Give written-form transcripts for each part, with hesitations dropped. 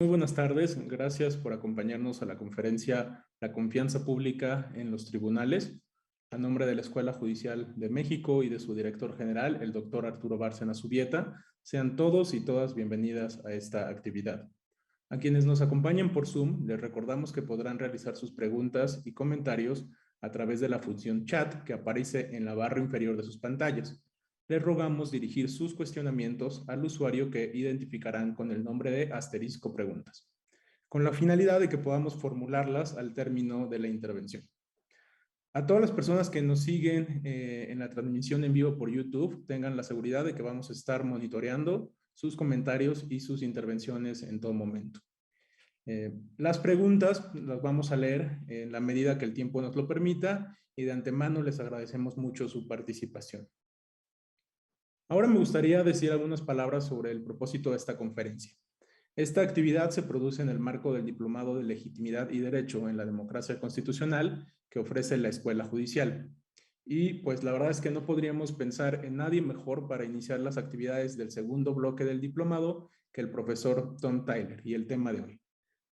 Muy buenas tardes, gracias por acompañarnos a la conferencia La confianza pública en los tribunales. A nombre de la Escuela Judicial de México y de su director general, el doctor Arturo Bárcena Subieta, sean todos y todas bienvenidas a esta actividad. A quienes nos acompañan por Zoom, les recordamos que podrán realizar sus preguntas y comentarios a través de la función chat que aparece en la barra inferior de sus pantallas. Les rogamos dirigir sus cuestionamientos al usuario que identificarán con el nombre de asterisco preguntas, con la finalidad de que podamos formularlas al término de la intervención. A todas las personas que nos siguen en la transmisión en vivo por YouTube, tengan la seguridad de que vamos a estar monitoreando sus comentarios y sus intervenciones en todo momento. Las preguntas las vamos a leer en la medida que el tiempo nos lo permita y de antemano les agradecemos mucho su participación. Ahora me gustaría decir algunas palabras sobre el propósito de esta conferencia. Esta actividad se produce en el marco del Diplomado de Legitimidad y Derecho en la Democracia Constitucional que ofrece la Escuela Judicial. Y pues la verdad es que no podríamos pensar en nadie mejor para iniciar las actividades del segundo bloque del diplomado que el profesor Tom Tyler y el tema de hoy.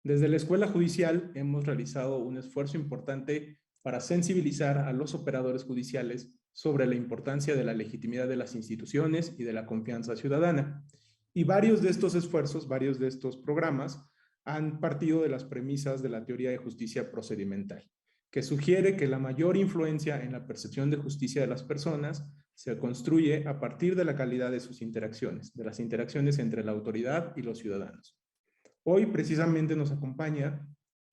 Desde la Escuela Judicial hemos realizado un esfuerzo importante para sensibilizar a los operadores judiciales sobre la importancia de la legitimidad de las instituciones y de la confianza ciudadana. Y varios de estos esfuerzos, varios de estos programas han partido de las premisas de la teoría de justicia procedimental, que sugiere que la mayor influencia en la percepción de justicia de las personas se construye a partir de la calidad de sus interacciones, de las interacciones entre la autoridad y los ciudadanos. Hoy precisamente nos acompaña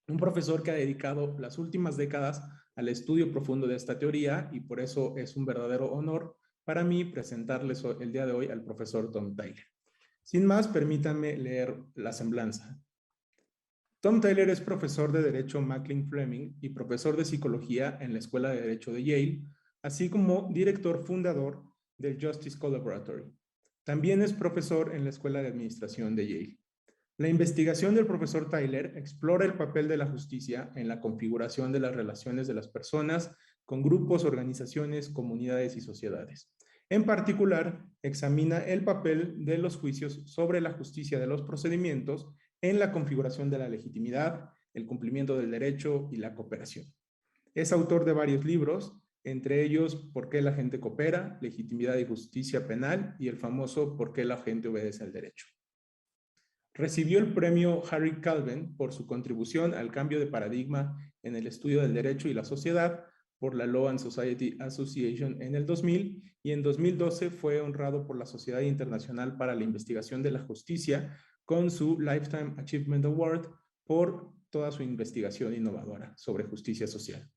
un profesor que ha dedicado las últimas décadas al estudio profundo de esta teoría y por eso es un verdadero honor para mí presentarles el día de hoy al profesor Tom Tyler. Sin más, permítanme leer la semblanza. Tom Tyler es profesor de Derecho Maclean Fleming y profesor de Psicología en la Escuela de Derecho de Yale, así como director fundador del Justice Collaboratory. También es profesor en la Escuela de Administración de Yale. La investigación del profesor Tyler explora el papel de la justicia en la configuración de las relaciones de las personas con grupos, organizaciones, comunidades y sociedades. En particular, examina el papel de los juicios sobre la justicia de los procedimientos en la configuración de la legitimidad, el cumplimiento del derecho y la cooperación. Es autor de varios libros, entre ellos ¿Por qué la gente coopera?, Legitimidad y Justicia Penal y el famoso ¿Por qué la gente obedece al derecho? Recibió el premio Harry Calvin por su contribución al cambio de paradigma en el estudio del derecho y la sociedad por la Law and Society Association en el 2000 y en 2012 fue honrado por la Sociedad Internacional para la Investigación de la Justicia con su Lifetime Achievement Award por toda su investigación innovadora sobre justicia social.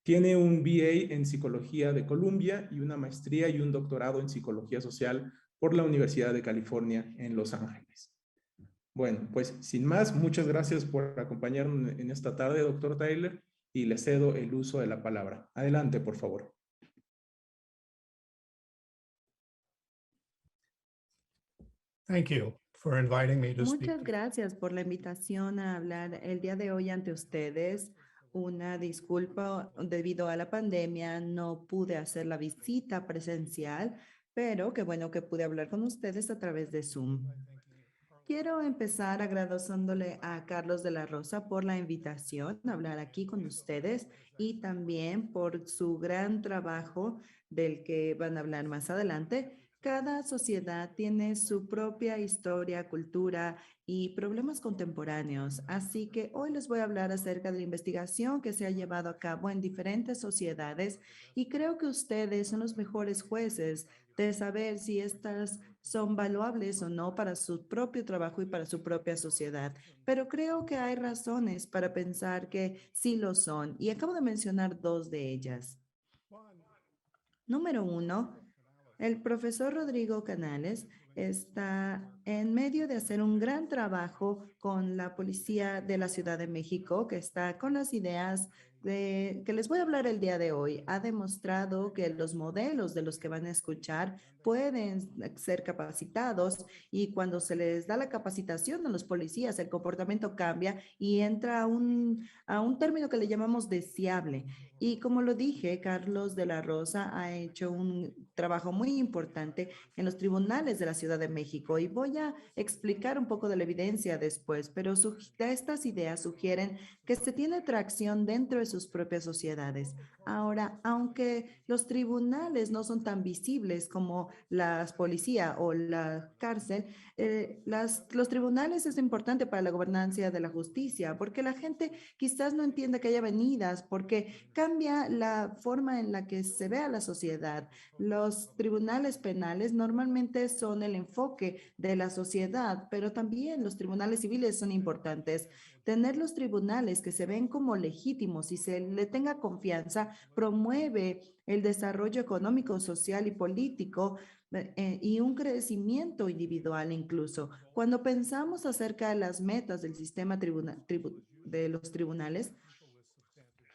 Tiene un BA en Psicología de Columbia y una maestría y un doctorado en Psicología Social por la Universidad de California en Los Ángeles. Bueno, pues sin más, muchas gracias por acompañarnos en esta tarde, doctor Tyler, y le cedo el uso de la palabra. Adelante, por favor. Thank you for inviting me to speak. Muchas gracias por la invitación a hablar el día de hoy ante ustedes. Una disculpa, debido a la pandemia no pude hacer la visita presencial, pero qué bueno que pude hablar con ustedes a través de Zoom. Quiero empezar agradeciéndole a Carlos de la Rosa por la invitación a hablar aquí con ustedes y también por su gran trabajo del que van a hablar más adelante. Cada sociedad tiene su propia historia, cultura y problemas contemporáneos, así que hoy les voy a hablar acerca de la investigación que se ha llevado a cabo en diferentes sociedades y creo que ustedes son los mejores jueces de saber si estas son valuables o no para su propio trabajo y para su propia sociedad. Pero creo que hay razones para pensar que sí lo son y acabo de mencionar dos de ellas. Número uno, el profesor Rodrigo Canales está en medio de hacer un gran trabajo con la Policía de la Ciudad de México, que está con las ideas que les voy a hablar el día de hoy. Ha demostrado que los modelos de los que van a escuchar pueden ser capacitados y cuando se les da la capacitación a los policías, el comportamiento cambia y entra a un término que le llamamos deseable. Y como lo dije, Carlos de la Rosa ha hecho un trabajo muy importante en los tribunales de la Ciudad de México y voy a explicar un poco de la evidencia después, pero estas ideas sugieren que se tiene tracción dentro de sus propias sociedades. Ahora, aunque los tribunales no son tan visibles como la policía o la cárcel, los tribunales es importante para la gobernanza de la justicia, porque la gente quizás no entiende que haya venidas, porque cambia la forma en la que se ve a la sociedad. Los tribunales penales normalmente son el enfoque de la sociedad, pero también los tribunales civiles son importantes. Tener los tribunales que se ven como legítimos y se le tenga confianza promueve el desarrollo económico, social y político y un crecimiento individual incluso. Cuando pensamos acerca de las metas del sistema de los tribunales,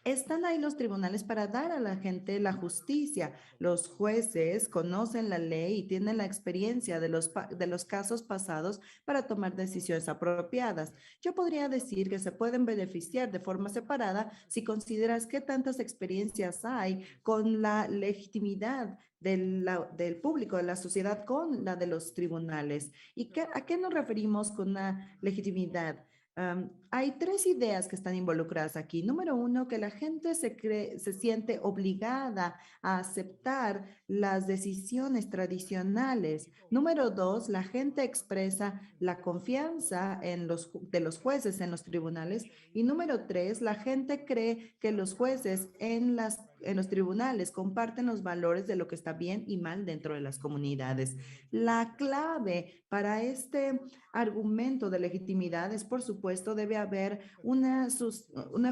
están ahí los tribunales para dar a la gente la justicia. Los jueces conocen la ley y tienen la experiencia de los casos pasados para tomar decisiones apropiadas. Yo podría decir que se pueden beneficiar de forma separada si consideras qué tantas experiencias hay con la legitimidad del público, de la sociedad con la de los tribunales. ¿Y a qué nos referimos con una legitimidad? Hay tres ideas que están involucradas aquí. Número uno, que la gente se siente obligada a aceptar las decisiones tradicionales. Número dos, la gente expresa la confianza de los jueces en los tribunales. Y número tres, la gente cree que los jueces en los tribunales comparten los valores de lo que está bien y mal dentro de las comunidades. La clave para este argumento de legitimidad es, por supuesto, debe haber una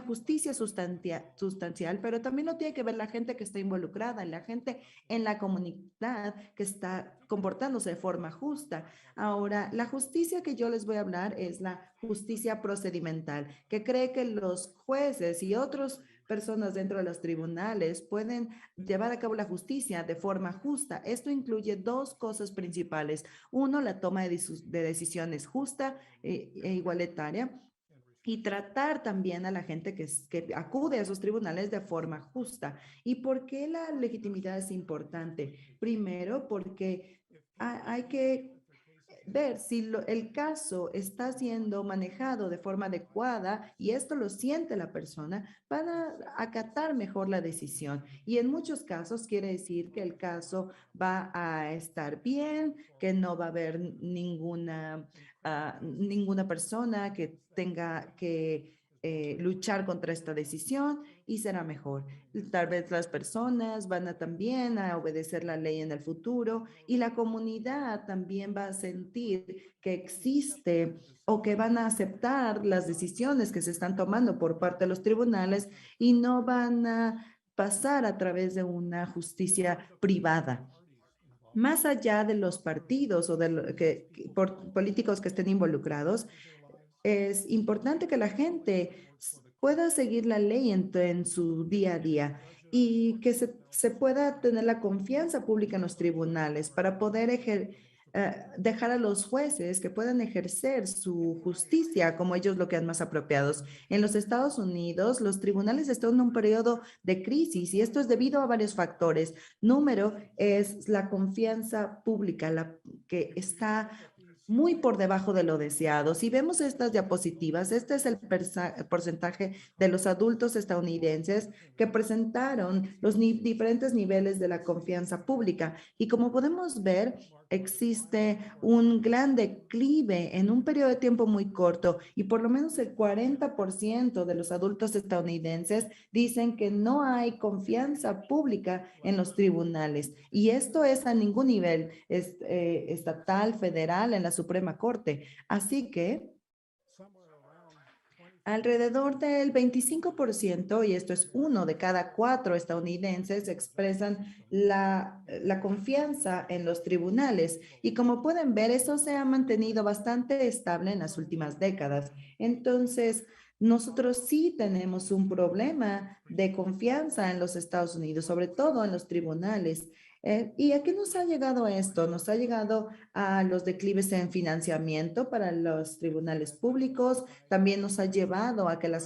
justicia sustancial, pero también lo tiene que ver la gente que está involucrada, la gente en la comunidad que está comportándose de forma justa. Ahora, la justicia que yo les voy a hablar es la justicia procedimental, que cree que los jueces y otros personas dentro de los tribunales pueden llevar a cabo la justicia de forma justa. Esto incluye dos cosas principales. Uno, la toma de decisiones justa e igualitaria y tratar también a la gente que acude a esos tribunales de forma justa. ¿Y por qué la legitimidad es importante? Primero, porque hay que ver si el caso está siendo manejado de forma adecuada y esto lo siente la persona para acatar mejor la decisión. Y en muchos casos quiere decir que el caso va a estar bien, que no va a haber ninguna persona que tenga que luchar contra esta decisión y será mejor. Tal vez las personas van a también a obedecer la ley en el futuro y la comunidad también va a sentir que existe o que van a aceptar las decisiones que se están tomando por parte de los tribunales y no van a pasar a través de una justicia privada. Más allá de los partidos o de políticos que estén involucrados, es importante que la gente pueda seguir la ley en su día a día y que se pueda tener la confianza pública en los tribunales para poder dejar a los jueces que puedan ejercer su justicia como ellos lo quieran más apropiados. En los Estados Unidos, los tribunales están en un periodo de crisis y esto es debido a varios factores. Número es la confianza pública, la que está muy por debajo de lo deseado. Si vemos estas diapositivas, este es el porcentaje de los adultos estadounidenses que presentaron los diferentes niveles de la confianza pública. Y como podemos ver, existe un gran declive en un periodo de tiempo muy corto y por lo menos el 40% de los adultos estadounidenses dicen que no hay confianza pública en los tribunales. Y esto es a ningún nivel estatal, federal, en la Suprema Corte. Así que alrededor del 25%, y esto es 1 de cada 4 estadounidenses, expresan la confianza en los tribunales. Y como pueden ver, eso se ha mantenido bastante estable en las últimas décadas. Entonces, nosotros sí tenemos un problema de confianza en los Estados Unidos, sobre todo en los tribunales. ¿Y a qué nos ha llegado esto? Nos ha llegado a los declives en financiamiento para los tribunales públicos, también nos ha llevado a que la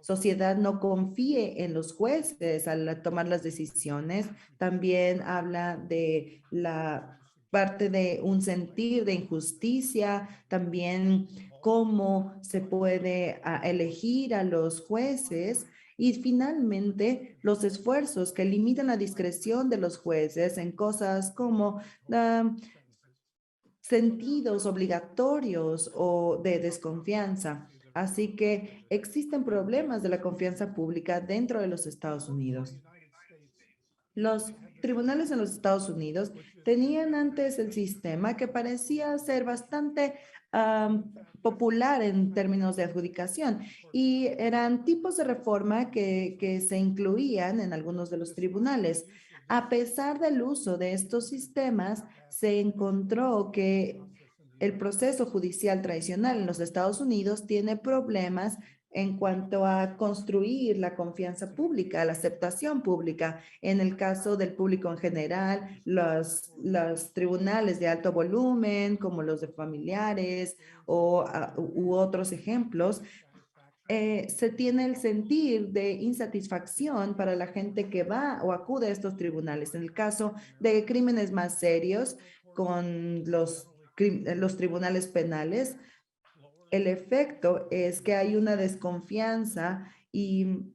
sociedad no confíe en los jueces al tomar las decisiones, también habla de la parte de un sentir de injusticia, también cómo se puede elegir a los jueces y finalmente los esfuerzos que limitan la discreción de los jueces en cosas como sentidos obligatorios o de desconfianza. Así que existen problemas de la confianza pública dentro de los Estados Unidos. Los tribunales en los Estados Unidos tenían antes el sistema que parecía ser bastante popular en términos de adjudicación y eran tipos de reforma que se incluían en algunos de los tribunales. A pesar del uso de estos sistemas, se encontró que el proceso judicial tradicional en los Estados Unidos tiene problemas en cuanto a construir la confianza pública, la aceptación pública. En el caso del público en general, los tribunales de alto volumen, como los de familiares u otros ejemplos, se tiene el sentir de insatisfacción para la gente que va o acude a estos tribunales. En el caso de crímenes más serios, con los tribunales penales, el efecto es que hay una desconfianza y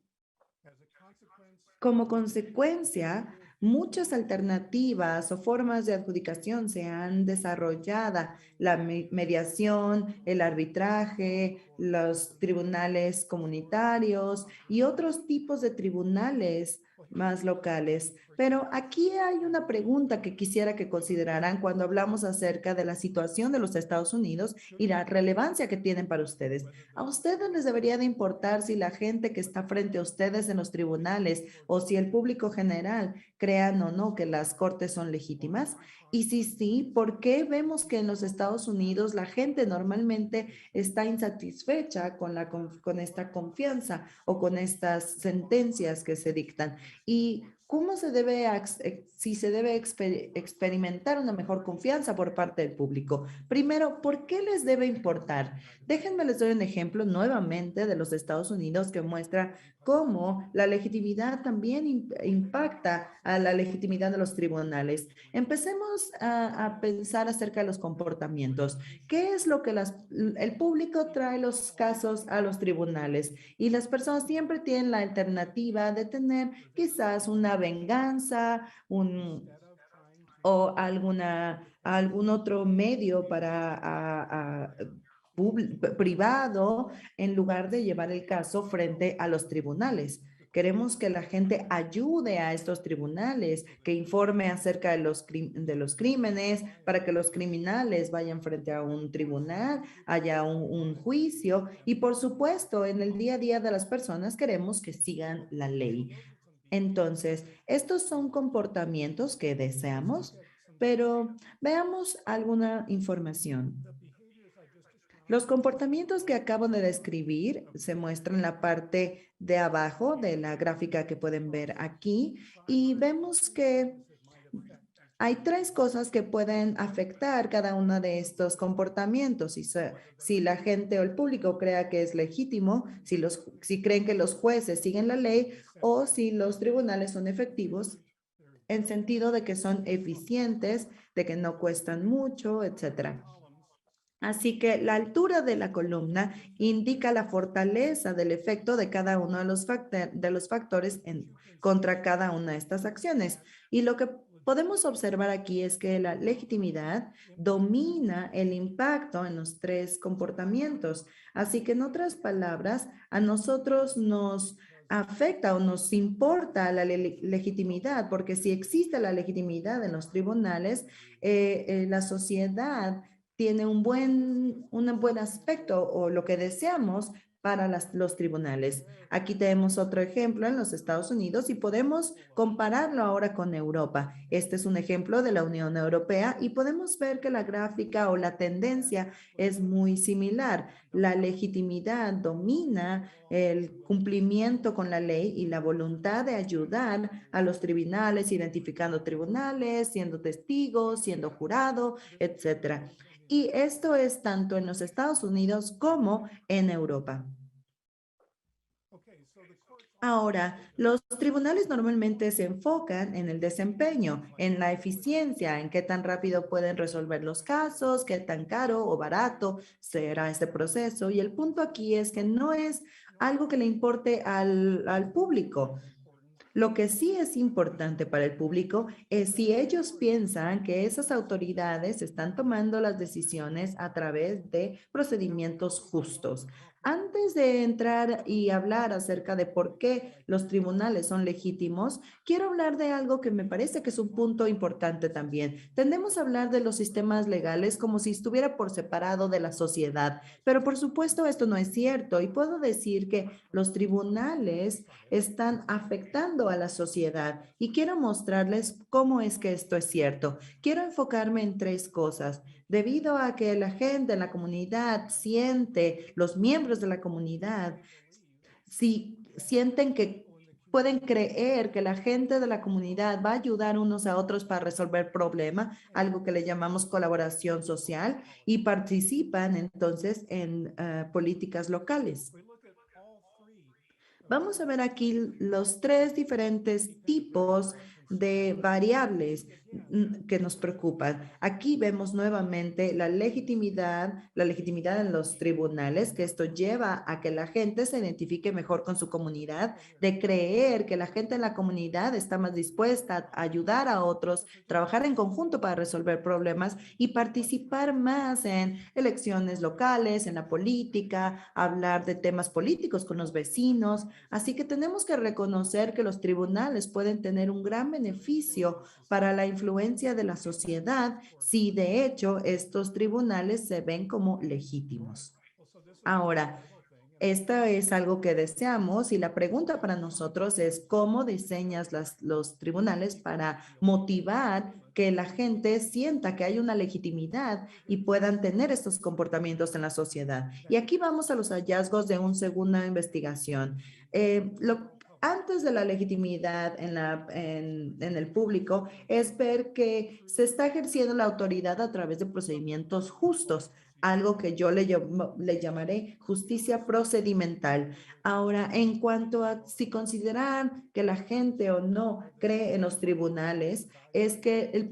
como consecuencia, muchas alternativas o formas de adjudicación se han desarrollado. La mediación, el arbitraje, los tribunales comunitarios y otros tipos de tribunales más locales. Pero aquí hay una pregunta que quisiera que consideraran cuando hablamos acerca de la situación de los Estados Unidos y la relevancia que tienen para ustedes. A ustedes les debería de importar si la gente que está frente a ustedes en los tribunales o si el público general crean o no que las cortes son legítimas. Y si sí, ¿por qué vemos que en los Estados Unidos la gente normalmente está insatisfecha con esta confianza o con estas sentencias que se dictan? ¿Y cómo se debe, si se debe experimentar una mejor confianza por parte del público? Primero, ¿por qué les debe importar? Déjenme les doy un ejemplo nuevamente de los Estados Unidos que muestra cómo la legitimidad también impacta a la legitimidad de los tribunales. Empecemos a pensar acerca de los comportamientos. ¿Qué es lo que el público trae los casos a los tribunales? Y las personas siempre tienen la alternativa de tener quizás una venganza, o algún otro medio para privado en lugar de llevar el caso frente a los tribunales. Queremos que la gente ayude a estos tribunales, que informe acerca de los crímenes, para que los criminales vayan frente a un tribunal, haya un juicio y por supuesto en el día a día de las personas queremos que sigan la ley. Entonces, estos son comportamientos que deseamos, pero veamos alguna información. Los comportamientos que acabo de describir se muestran en la parte de abajo de la gráfica que pueden ver aquí y vemos que hay tres cosas que pueden afectar cada uno de estos comportamientos. Si la gente o el público crea que es legítimo, si creen que los jueces siguen la ley o si los tribunales son efectivos en sentido de que son eficientes, de que no cuestan mucho, etcétera. Así que la altura de la columna indica la fortaleza del efecto de cada uno de los factores contra cada una de estas acciones. Y lo que podemos observar aquí es que la legitimidad domina el impacto en los tres comportamientos. Así que en otras palabras, a nosotros nos afecta o nos importa la legitimidad, porque si existe la legitimidad en los tribunales, la sociedad tiene un buen aspecto o lo que deseamos para los tribunales. Aquí tenemos otro ejemplo en los Estados Unidos y podemos compararlo ahora con Europa. Este es un ejemplo de la Unión Europea y podemos ver que la gráfica o la tendencia es muy similar. La legitimidad domina el cumplimiento con la ley y la voluntad de ayudar a los tribunales, identificando tribunales, siendo testigos, siendo jurado, etcétera. Y esto es tanto en los Estados Unidos como en Europa. Ahora, los tribunales normalmente se enfocan en el desempeño, en la eficiencia, en qué tan rápido pueden resolver los casos, qué tan caro o barato será este proceso. Y el punto aquí es que no es algo que le importe al público. Lo que sí es importante para el público es si ellos piensan que esas autoridades están tomando las decisiones a través de procedimientos justos. Antes de entrar y hablar acerca de por qué los tribunales son legítimos, quiero hablar de algo que me parece que es un punto importante también. Tendemos a hablar de los sistemas legales como si estuviera por separado de la sociedad, pero por supuesto esto no es cierto y puedo decir que los tribunales están afectando a la sociedad y quiero mostrarles cómo es que esto es cierto. Quiero enfocarme en tres cosas. Debido a que la gente en la comunidad siente, los miembros de la comunidad, si sienten que pueden creer que la gente de la comunidad va a ayudar unos a otros para resolver problemas, algo que le llamamos colaboración social, y participan entonces en políticas locales. Vamos a ver aquí los tres diferentes tipos de variables que nos preocupan. Aquí vemos nuevamente la legitimidad en los tribunales, que esto lleva a que la gente se identifique mejor con su comunidad, de creer que la gente en la comunidad está más dispuesta a ayudar a otros, trabajar en conjunto para resolver problemas y participar más en elecciones locales, en la política, hablar de temas políticos con los vecinos. Así que tenemos que reconocer que los tribunales pueden tener un gran beneficio para la influencia de la sociedad si de hecho estos tribunales se ven como legítimos. Ahora, esto es algo que deseamos y la pregunta para nosotros es cómo diseñas los tribunales para motivar que la gente sienta que hay una legitimidad y puedan tener estos comportamientos en la sociedad. Y aquí vamos a los hallazgos de una segunda investigación. Antes de la legitimidad en el público es ver que se está ejerciendo la autoridad a través de procedimientos justos, algo que yo le llamaré justicia procedimental. Ahora, en cuanto a si considerar que la gente o no cree en los tribunales, es que el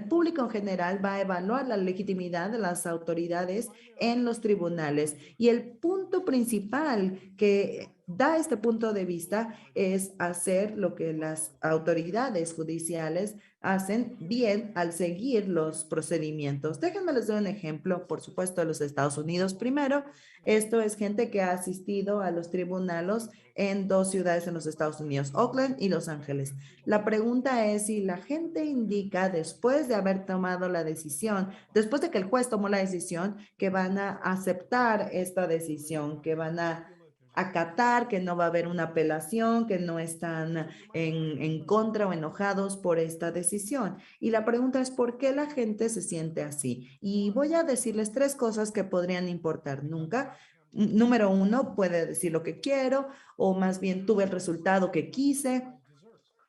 público en general va a evaluar la legitimidad de las autoridades en los tribunales. Y el punto principal que da este punto de vista es hacer lo que las autoridades judiciales hacen bien al seguir los procedimientos. Déjenme les doy un ejemplo, por supuesto, de los Estados Unidos. Primero, esto es gente que ha asistido a los tribunales en dos ciudades en los Estados Unidos, Oakland y Los Ángeles. La pregunta es si la gente indica después de haber tomado la decisión, después de que el juez tomó la decisión, que van a aceptar esta decisión, que van a acatar, que no va a haber una apelación, que no están en contra o enojados por esta decisión. Y la pregunta es, ¿por qué la gente se siente así? Y voy a decirles tres cosas que podrían importar. Nunca. Número uno, puede decir lo que quiero o más bien tuve el resultado que quise.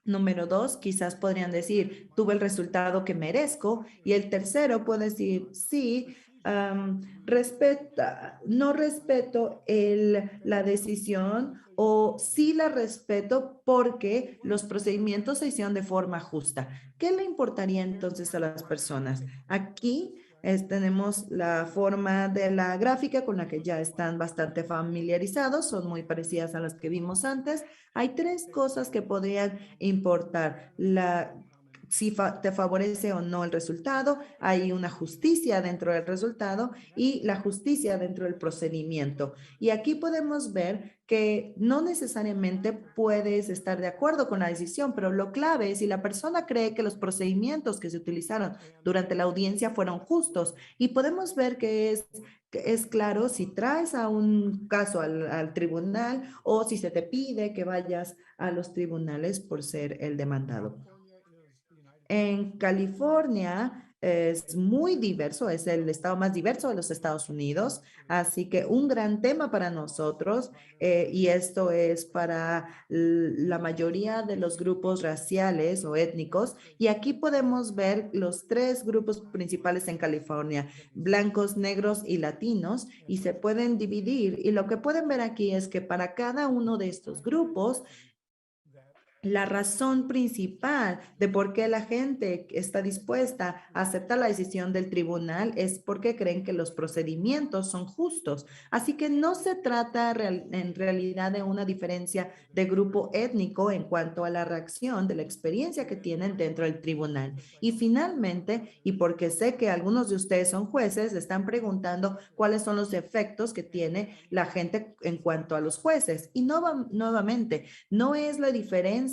Número dos, quizás podrían decir, tuve el resultado que merezco. Y el tercero puede decir, sí, no respeto la decisión o sí la respeto porque los procedimientos se hicieron de forma justa. ¿Qué le importaría entonces a las personas? Aquí tenemos la forma de la gráfica con la que ya están bastante familiarizados, son muy parecidas a las que vimos antes. Hay tres cosas que podrían importar. si te favorece o no el resultado, hay una justicia dentro del resultado y la justicia dentro del procedimiento. Y aquí podemos ver que no necesariamente puedes estar de acuerdo con la decisión, pero lo clave es si la persona cree que los procedimientos que se utilizaron durante la audiencia fueron justos. Y podemos ver que es claro si traes a un caso al tribunal o si se te pide que vayas a los tribunales por ser el demandado. En California es muy diverso, es el estado más diverso de los Estados Unidos, así que un gran tema para nosotros y esto es para la mayoría de los grupos raciales o étnicos y aquí podemos ver los tres grupos principales en California, blancos, negros y latinos y se pueden dividir y lo que pueden ver aquí es que para cada uno de estos grupos la razón principal de por qué la gente está dispuesta a aceptar la decisión del tribunal es porque creen que los procedimientos son justos. Así que no se trata en realidad de una diferencia de grupo étnico en cuanto a la reacción de la experiencia que tienen dentro del tribunal. Y finalmente, y porque sé que algunos de ustedes son jueces, están preguntando cuáles son los efectos que tiene la gente en cuanto a los jueces. Y nuevamente, no es la diferencia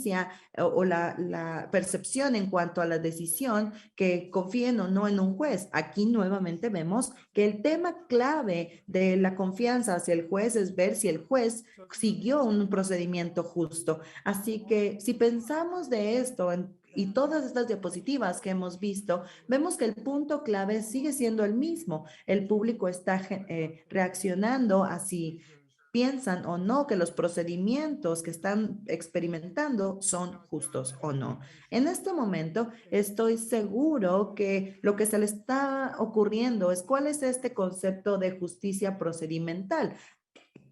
o la percepción en cuanto a la decisión que confíen o no en un juez. Aquí nuevamente vemos que el tema clave de la confianza hacia el juez es ver si el juez siguió un procedimiento justo. Así que si pensamos de esto y todas estas diapositivas que hemos visto, vemos que el punto clave sigue siendo el mismo. El público está reaccionando así piensan o no que los procedimientos que están experimentando son justos o no. En este momento estoy seguro que lo que se le está ocurriendo es cuál es este concepto de justicia procedimental.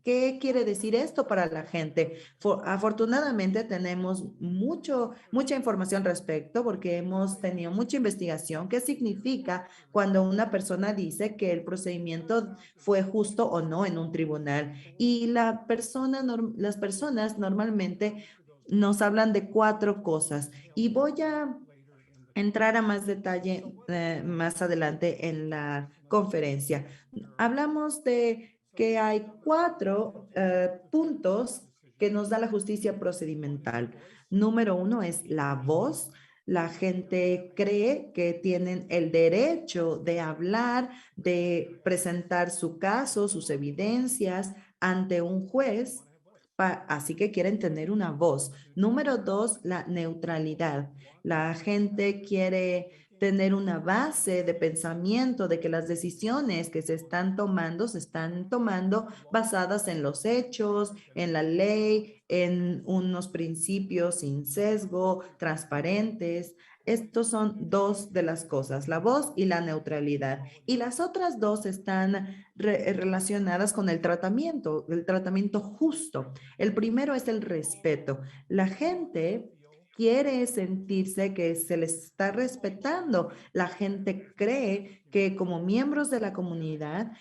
¿Qué quiere decir esto para la gente? Afortunadamente tenemos mucha información al respecto porque hemos tenido mucha investigación. ¿Qué significa cuando una persona dice que el procedimiento fue justo o no en un tribunal? Y las personas normalmente nos hablan de 4 cosas y voy a entrar a más detalle más adelante en la conferencia. Hablamos de que hay 4 puntos que nos da la justicia procedimental. Número 1 es la voz. La gente cree que tienen el derecho de hablar, de presentar su caso, sus evidencias ante un juez, así que quieren tener una voz. Número 2, la neutralidad. La gente quiere tener una base de pensamiento de que las decisiones que se están tomando basadas en los hechos, en la ley, en unos principios sin sesgo, transparentes. Estos son 2 de las cosas, la voz y la neutralidad. Y las otras 2 están relacionadas con el tratamiento justo. El primero es el respeto. La gente quiere sentirse que se les está respetando. La gente cree que como miembros de la comunidad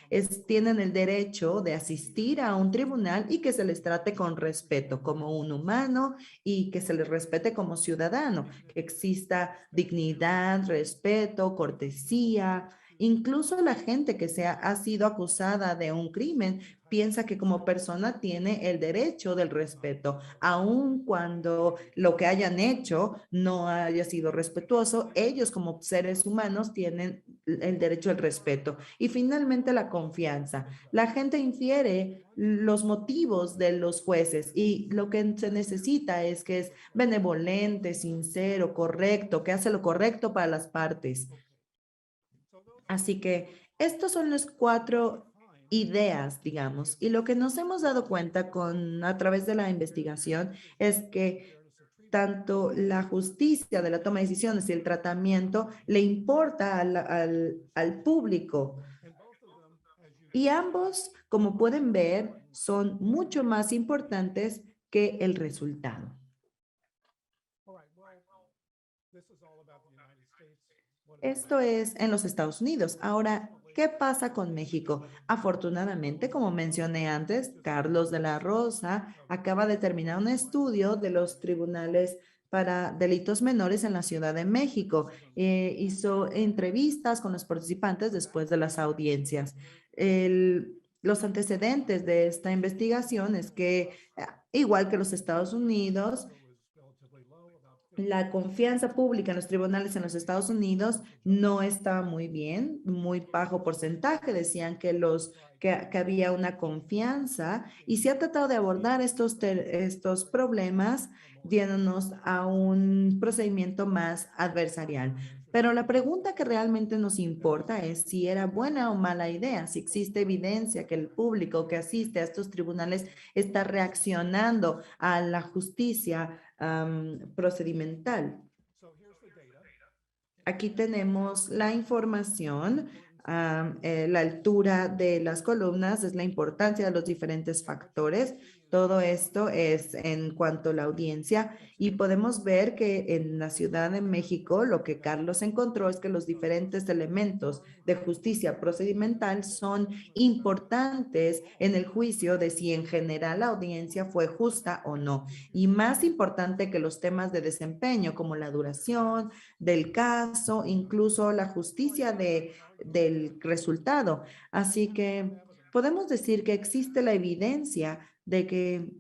tienen el derecho de asistir a un tribunal y que se les trate con respeto como un humano y que se les respete como ciudadano, que exista dignidad, respeto, cortesía. Incluso la gente que ha sido acusada de un crimen piensa que como persona tiene el derecho del respeto, aun cuando lo que hayan hecho no haya sido respetuoso, ellos como seres humanos tienen el derecho al respeto. Y finalmente la confianza. La gente infiere los motivos de los jueces y lo que se necesita es que es benevolente, sincero, correcto, que hace lo correcto para las partes. Así que estos son los 4 ideas, digamos, y lo que nos hemos dado cuenta a través de la investigación es que tanto la justicia de la toma de decisiones y el tratamiento le importa al público. Y ambos, como pueden ver, son mucho más importantes que el resultado. Esto es en los Estados Unidos. Ahora, ¿qué pasa con México? Afortunadamente, como mencioné antes, Carlos de la Rosa acaba de terminar un estudio de los tribunales para delitos menores en la Ciudad de México. Hizo entrevistas con los participantes después de las audiencias. Los antecedentes de esta investigación es que, igual que los Estados Unidos, la confianza pública en los tribunales en los Estados Unidos no estaba muy bien, muy bajo porcentaje. Decían que había una confianza y se ha tratado de abordar estos problemas yéndonos a un procedimiento más adversarial. Pero la pregunta que realmente nos importa es si era buena o mala idea, si existe evidencia que el público que asiste a estos tribunales está reaccionando a la justicia procedimental. Aquí tenemos la información. La altura de las columnas es la importancia de los diferentes factores. Todo esto es en cuanto a la audiencia y podemos ver que en la Ciudad de México lo que Carlos encontró es que los diferentes elementos de justicia procedimental son importantes en el juicio de si en general la audiencia fue justa o no. Y más importante que los temas de desempeño como la duración del caso, incluso la justicia del resultado. Así que podemos decir que existe la evidencia de que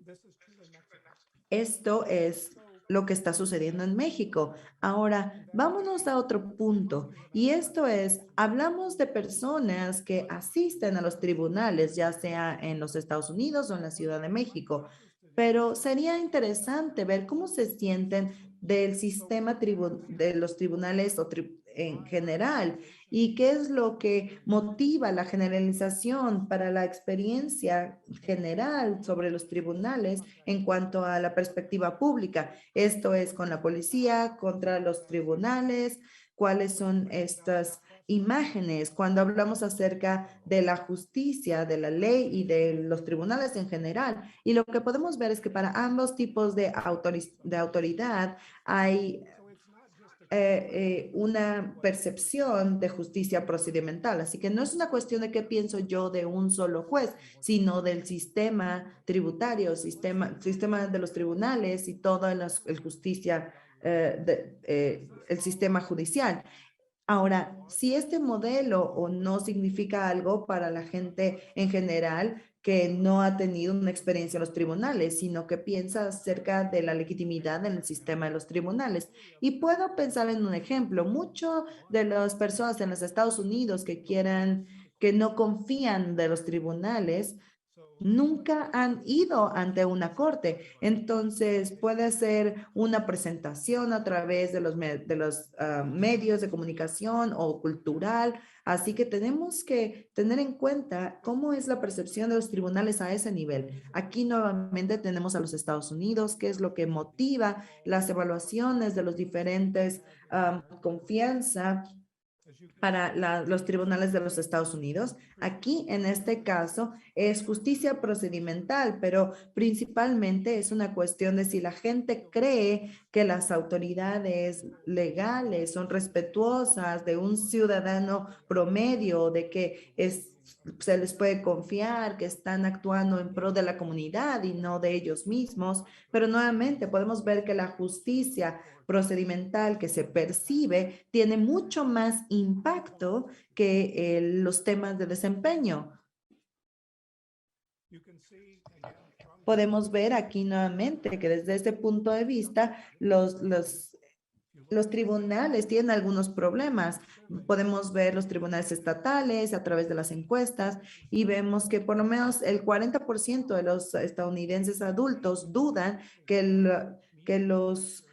esto es lo que está sucediendo en México. Ahora, vámonos a otro punto, y esto es, hablamos de personas que asisten a los tribunales, ya sea en los Estados Unidos o en la Ciudad de México, pero sería interesante ver cómo se sienten del sistema de los tribunales en general y qué es lo que motiva la generalización para la experiencia general sobre los tribunales en cuanto a la perspectiva pública. Esto es con la policía, contra los tribunales, cuáles son estas imágenes cuando hablamos acerca de la justicia, de la ley y de los tribunales en general. Y lo que podemos ver es que para ambos tipos de autoridad hay una percepción de justicia procedimental. Así que no es una cuestión de qué pienso yo de un solo juez, sino del sistema tributario, sistema de los tribunales y toda el justicia, el sistema judicial. Ahora, si este modelo o no significa algo para la gente en general que no ha tenido una experiencia en los tribunales, sino que piensa acerca de la legitimidad en el sistema de los tribunales. Y puedo pensar en un ejemplo. Muchas de las personas en los Estados Unidos que no confían de los tribunales, nunca han ido ante una corte. Entonces puede ser una presentación a través de los medios de comunicación o cultural. Así que tenemos que tener en cuenta cómo es la percepción de los tribunales a ese nivel. Aquí nuevamente tenemos a los Estados Unidos, qué es lo que motiva las evaluaciones de los diferentes confianza para los tribunales de los Estados Unidos. Aquí, en este caso, es justicia procedimental, pero principalmente es una cuestión de si la gente cree que las autoridades legales son respetuosas de un ciudadano promedio, de que se les puede confiar que están actuando en pro de la comunidad y no de ellos mismos. Pero nuevamente podemos ver que la justicia procedimental que se percibe tiene mucho más impacto que los temas de desempeño. Podemos ver aquí nuevamente que desde este punto de vista los tribunales tienen algunos problemas. Podemos ver los tribunales estatales a través de las encuestas y vemos que por lo menos el 40% de los estadounidenses adultos dudan que los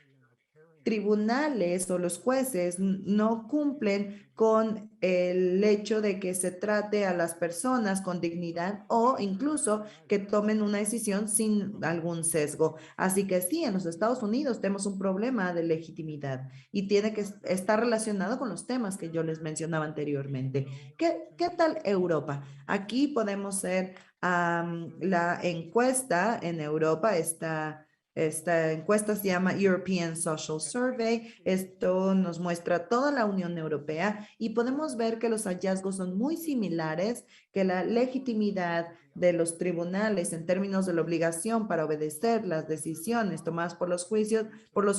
tribunales o los jueces no cumplen con el hecho de que se trate a las personas con dignidad o incluso que tomen una decisión sin algún sesgo. Así que sí, en los Estados Unidos tenemos un problema de legitimidad y tiene que estar relacionado con los temas que yo les mencionaba anteriormente. ¿Qué tal Europa? Aquí podemos ver la encuesta en Europa está Esta encuesta se llama European Social Survey. Esto nos muestra toda la Unión Europea y podemos ver que los hallazgos son muy similares, que la legitimidad de los tribunales en términos de la obligación para obedecer las decisiones tomadas por los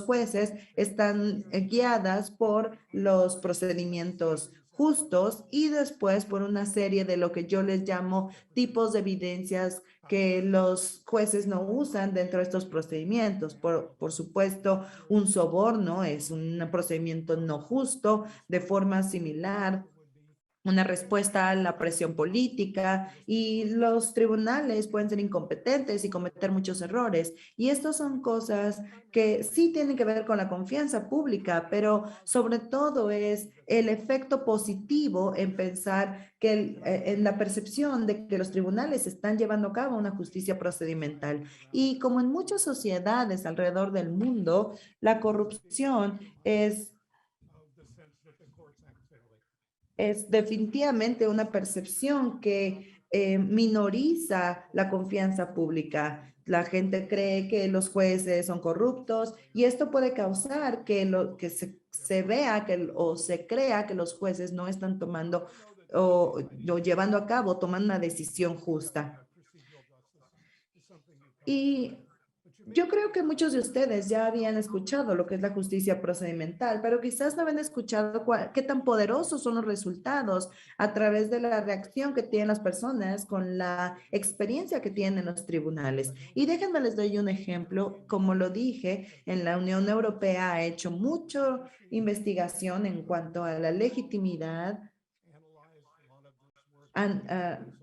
jueces, están guiadas por los procedimientos justos y después por una serie de lo que yo les llamo tipos de evidencias que los jueces no usan dentro de estos procedimientos. Por supuesto, un soborno es un procedimiento no justo, de forma similar una respuesta a la presión política, y los tribunales pueden ser incompetentes y cometer muchos errores. Y estas son cosas que sí tienen que ver con la confianza pública, pero sobre todo es el efecto positivo en pensar que en la percepción de que los tribunales están llevando a cabo una justicia procedimental. Y como en muchas sociedades alrededor del mundo, la corrupción es definitivamente una percepción que minoriza la confianza pública. La gente cree que los jueces son corruptos y esto puede causar que se vea o se crea que los jueces no están tomando o llevando a cabo, tomando una decisión justa. Y yo creo que muchos de ustedes ya habían escuchado lo que es la justicia procedimental, pero quizás no habían escuchado qué tan poderosos son los resultados a través de la reacción que tienen las personas con la experiencia que tienen en los tribunales. Y déjenme les doy un ejemplo. Como lo dije, en la Unión Europea ha hecho mucha investigación en cuanto a la legitimidad.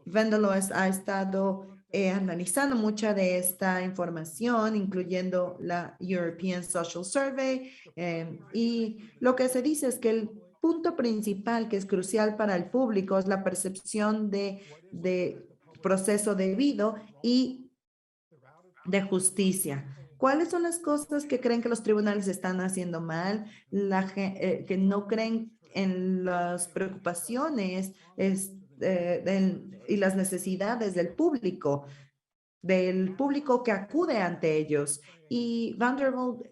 Vendelos ha estado analizando mucha de esta información, incluyendo la European Social Survey, y lo que se dice es que el punto principal que es crucial para el público es la percepción de proceso debido y de justicia. ¿Cuáles son las cosas que creen que los tribunales están haciendo mal? Que no creen en las preocupaciones y las necesidades del público que acude ante ellos. Y Vanderbilt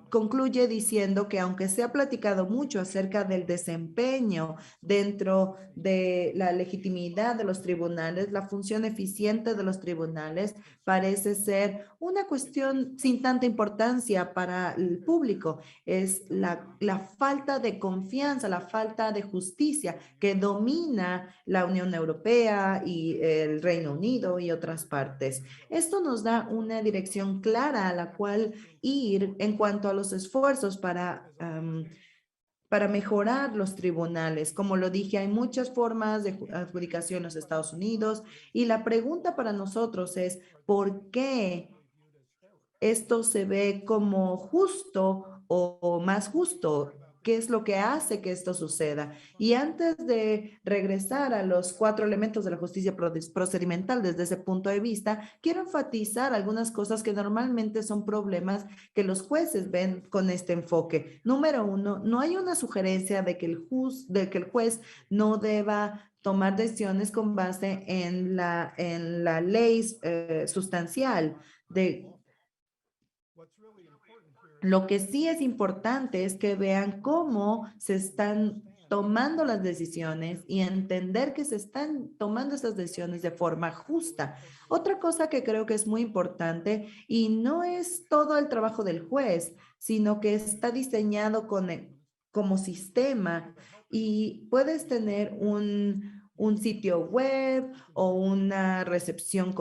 concluye diciendo que aunque se ha platicado mucho acerca del desempeño dentro de la legitimidad de los tribunales, la función eficiente de los tribunales parece ser una cuestión sin tanta importancia para el público. Es la falta de confianza, la falta de justicia que domina la Unión Europea y el Reino Unido y otras partes. Esto nos da una dirección clara a la cual ir en cuanto a los esfuerzos para mejorar los tribunales. Como lo dije, hay muchas formas de adjudicación en los Estados Unidos y la pregunta para nosotros es, ¿por qué esto se ve como justo o más justo? ¿Qué es lo que hace que esto suceda? Y antes de regresar a los 4 elementos de la justicia procedimental desde ese punto de vista, quiero enfatizar algunas cosas que normalmente son problemas que los jueces ven con este enfoque. Número 1, no hay una sugerencia de que el juez no deba tomar decisiones con base en la ley sustancial. Lo que sí es importante es que vean cómo se están tomando las decisiones y entender que se están tomando esas decisiones de forma justa. Otra cosa que creo que es muy importante y no es todo el trabajo del juez, sino que está diseñado como sistema, y puedes tener un sitio web o una recepción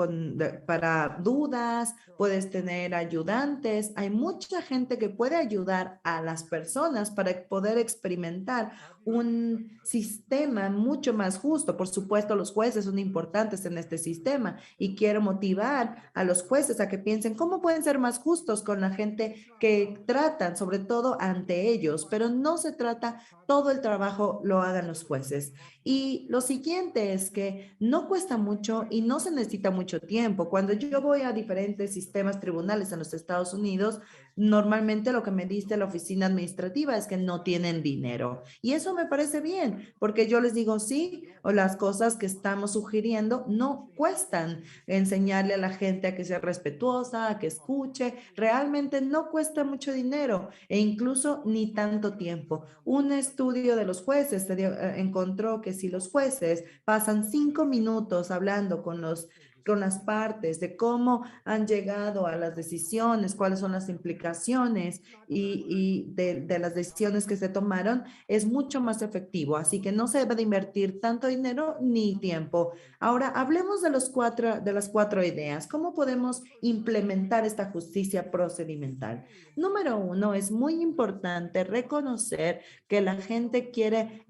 para dudas, puedes tener ayudantes. Hay mucha gente que puede ayudar a las personas para poder experimentar un sistema mucho más justo. Por supuesto, los jueces son importantes en este sistema y quiero motivar a los jueces a que piensen cómo pueden ser más justos con la gente que tratan, sobre todo ante ellos, pero no se trata todo el trabajo lo hagan los jueces. Y lo siguiente siguiente es que no cuesta mucho y no se necesita mucho tiempo. Cuando yo voy a diferentes sistemas tribunales en los Estados Unidos, normalmente lo que me dice la oficina administrativa es que no tienen dinero. Y eso me parece bien, porque yo les digo sí, o las cosas que estamos sugiriendo no cuestan. Enseñarle a la gente a que sea respetuosa, a que escuche, realmente no cuesta mucho dinero e incluso ni tanto tiempo. Un estudio de los jueces encontró que si los jueces pasan 5 minutos hablando con las partes de cómo han llegado a las decisiones, cuáles son las implicaciones y de las decisiones que se tomaron, es mucho más efectivo. Así que no se debe de invertir tanto dinero ni tiempo. Ahora, hablemos de las cuatro ideas. ¿Cómo podemos implementar esta justicia procedimental? Número uno, es muy importante reconocer que la gente quiere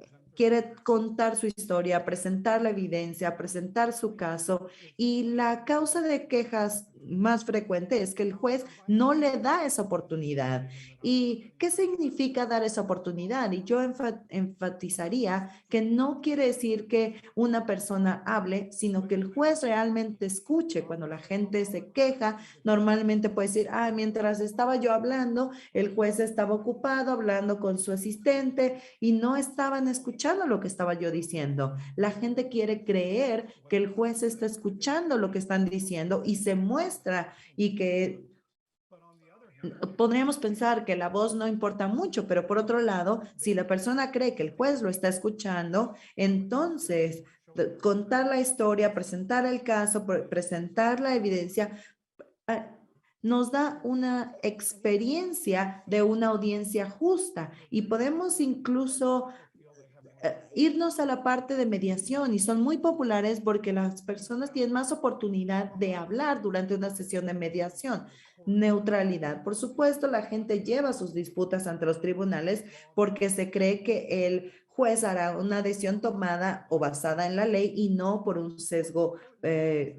contar su historia, presentar la evidencia, presentar su caso y la causa de quejas más frecuente es que el juez no le da esa oportunidad. ¿Y qué significa dar esa oportunidad? Y yo enfatizaría que no quiere decir que una persona hable, sino que el juez realmente escuche. Cuando la gente se queja, normalmente puede decir, ah, mientras estaba yo hablando, el juez estaba ocupado hablando con su asistente y no estaban escuchando lo que estaba yo diciendo. La gente quiere creer que el juez está escuchando lo que están diciendo y se muestra y que podríamos pensar que la voz no importa mucho, pero por otro lado, si la persona cree que el juez lo está escuchando, entonces contar la historia, presentar el caso, presentar la evidencia, ah, nos da una experiencia de una audiencia justa y podemos incluso irnos a la parte de mediación y son muy populares porque las personas tienen más oportunidad de hablar durante una sesión de mediación. Neutralidad. Por supuesto, la gente lleva sus disputas ante los tribunales porque se cree que el juez hará una decisión tomada o basada en la ley y no por un sesgo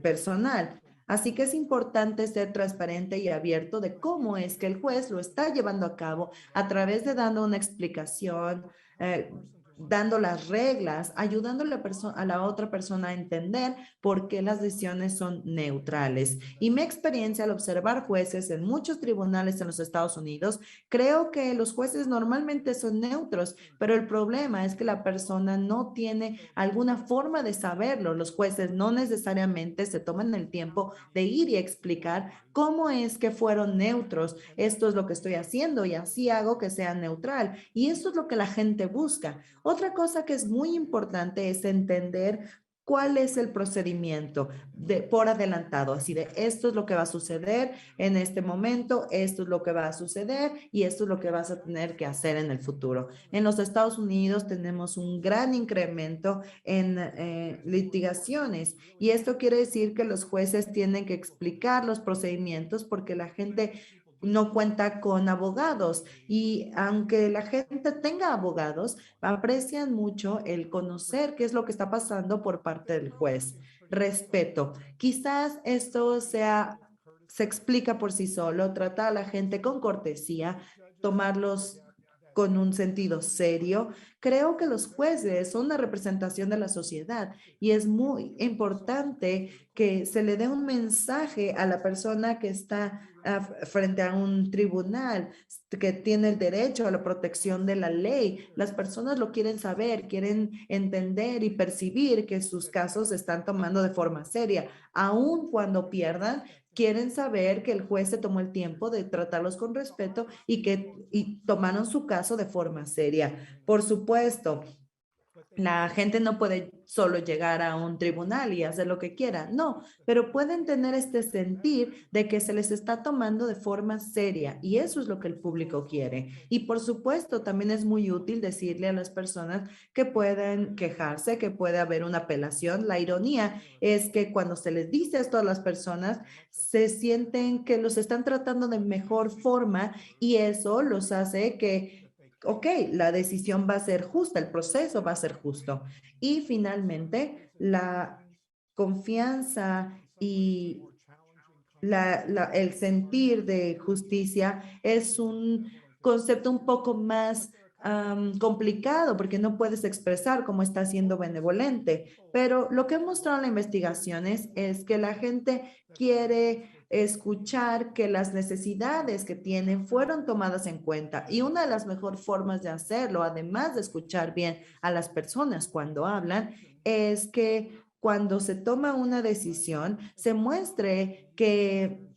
personal. Así que es importante ser transparente y abierto de cómo es que el juez lo está llevando a cabo a través de dando una explicación, eh, dando las reglas, ayudándole a la otra persona a entender por qué las decisiones son neutrales. Y mi experiencia al observar jueces en muchos tribunales en los Estados Unidos, creo que los jueces normalmente son neutros, pero el problema es que la persona no tiene alguna forma de saberlo. Los jueces no necesariamente se toman el tiempo de ir y explicar cómo es que fueron neutros. Esto es lo que estoy haciendo y así hago que sea neutral. Y eso es lo que la gente busca. Otra cosa que es muy importante es entender cuál es el procedimiento por adelantado, así de esto es lo que va a suceder en este momento, esto es lo que va a suceder y esto es lo que vas a tener que hacer en el futuro. En los Estados Unidos tenemos un gran incremento en litigaciones y esto quiere decir que los jueces tienen que explicar los procedimientos porque la gente no cuenta con abogados y aunque la gente tenga abogados, aprecian mucho el conocer qué es lo que está pasando por parte del juez. Respeto. Quizás esto se explica por sí solo, trata a la gente con cortesía, tomarlos con un sentido serio. Creo que los jueces son una representación de la sociedad y es muy importante que se le dé un mensaje a la persona que está frente a un tribunal, que tiene el derecho a la protección de la ley. Las personas lo quieren saber, quieren entender y percibir que sus casos se están tomando de forma seria, aun cuando pierdan. Quieren saber que el juez se tomó el tiempo de tratarlos con respeto y tomaron su caso de forma seria. Por supuesto, la gente no puede solo llegar a un tribunal y hacer lo que quiera, no, pero pueden tener este sentir de que se les está tomando de forma seria y eso es lo que el público quiere. Y por supuesto, también es muy útil decirle a las personas que pueden quejarse, que puede haber una apelación. La ironía es que cuando se les dice esto a las personas, se sienten que los están tratando de mejor forma y eso los hace que ok, la decisión va a ser justa, el proceso va a ser justo. Y finalmente, la confianza y el sentir de justicia es un concepto un poco más complicado porque no puedes expresar cómo estás siendo benevolente. Pero lo que ha mostrado la investigación es que la gente quiere escuchar que las necesidades que tienen fueron tomadas en cuenta. Y una de las mejores formas de hacerlo, además de escuchar bien a las personas cuando hablan, es que cuando se toma una decisión, se muestre que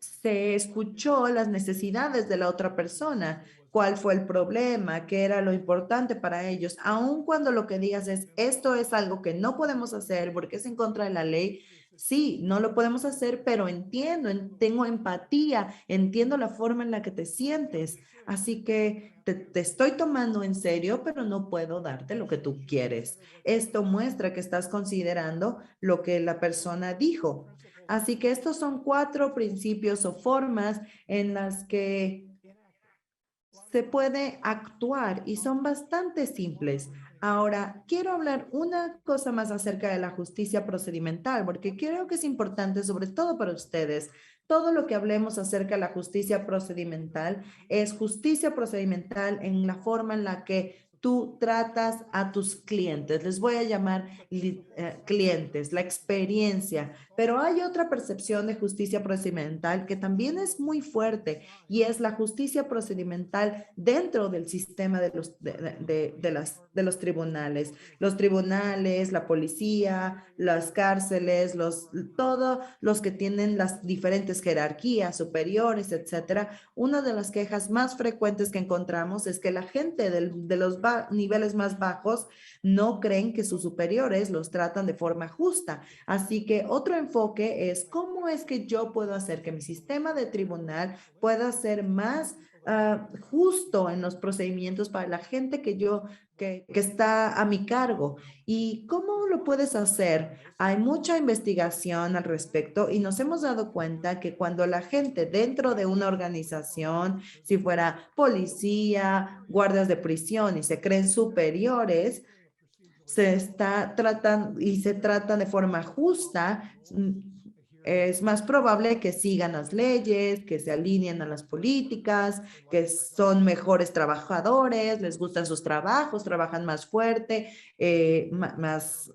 se escuchó las necesidades de la otra persona, cuál fue el problema, qué era lo importante para ellos, aun cuando lo que digas es, esto es algo que no podemos hacer porque es en contra de la ley. Sí, no lo podemos hacer, pero entiendo, tengo empatía, entiendo la forma en la que te sientes. Así que te estoy tomando en serio, pero no puedo darte lo que tú quieres. Esto muestra que estás considerando lo que la persona dijo. Así que estos son 4 principios o formas en las que se puede actuar y son bastante simples. Ahora, quiero hablar una cosa más acerca de la justicia procedimental, porque creo que es importante, sobre todo para ustedes. Todo lo que hablemos acerca de la justicia procedimental es justicia procedimental en la forma en la que tú tratas a tus clientes. Les voy a llamar clientes, la experiencia. Pero hay otra percepción de justicia procedimental que también es muy fuerte y es la justicia procedimental dentro del sistema de los tribunales. Los tribunales, la policía, las cárceles, todos los que tienen las diferentes jerarquías superiores, etcétera. Una de las quejas más frecuentes que encontramos es que la gente de los niveles más bajos no creen que sus superiores los tratan de forma justa. Así que otro enfoque es cómo es que yo puedo hacer que mi sistema de tribunal pueda ser más justo en los procedimientos para la gente que está a mi cargo. ¿Y cómo lo puedes hacer? Hay mucha investigación al respecto y nos hemos dado cuenta que cuando la gente dentro de una organización, si fuera policía, guardias de prisión y se creen superiores, se está tratando y se trata de forma justa, es más probable que sigan las leyes, que se alineen a las políticas, que son mejores trabajadores, les gustan sus trabajos, trabajan más fuerte, más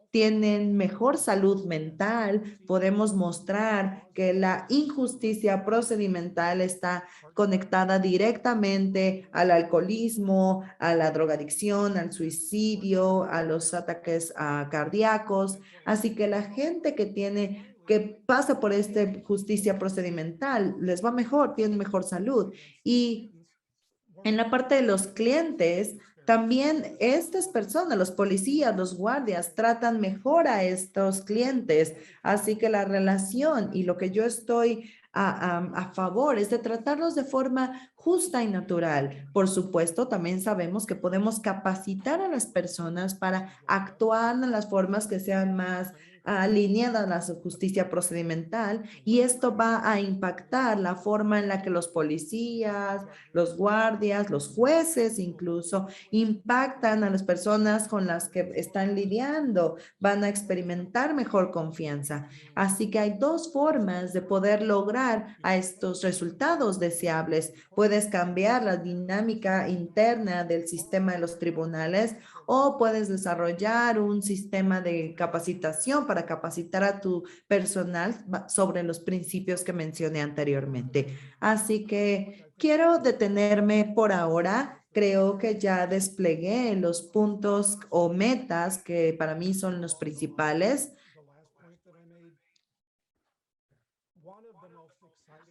tienen mejor salud mental. Podemos mostrar que la injusticia procedimental está conectada directamente al alcoholismo, a la drogadicción, al suicidio, a los ataques cardíacos. Así que la gente que pasa por esta justicia procedimental les va mejor, tienen mejor salud. Y en la parte de los clientes, también estas personas, los policías, los guardias, tratan mejor a estos clientes. Así que la relación y lo que yo estoy a favor es de tratarlos de forma justa y natural. Por supuesto, también sabemos que podemos capacitar a las personas para actuar en las formas que sean más alineadas a la justicia procedimental y esto va a impactar la forma en la que los policías, los guardias, los jueces incluso impactan a las personas con las que están lidiando, van a experimentar mejor confianza. Así que hay 2 formas de poder lograr a estos resultados deseables. Puedes cambiar la dinámica interna del sistema de los tribunales o puedes desarrollar un sistema de capacitación para capacitar a tu personal sobre los principios que mencioné anteriormente. Así que quiero detenerme por ahora. Creo que ya desplegué los puntos o metas que para mí son los principales.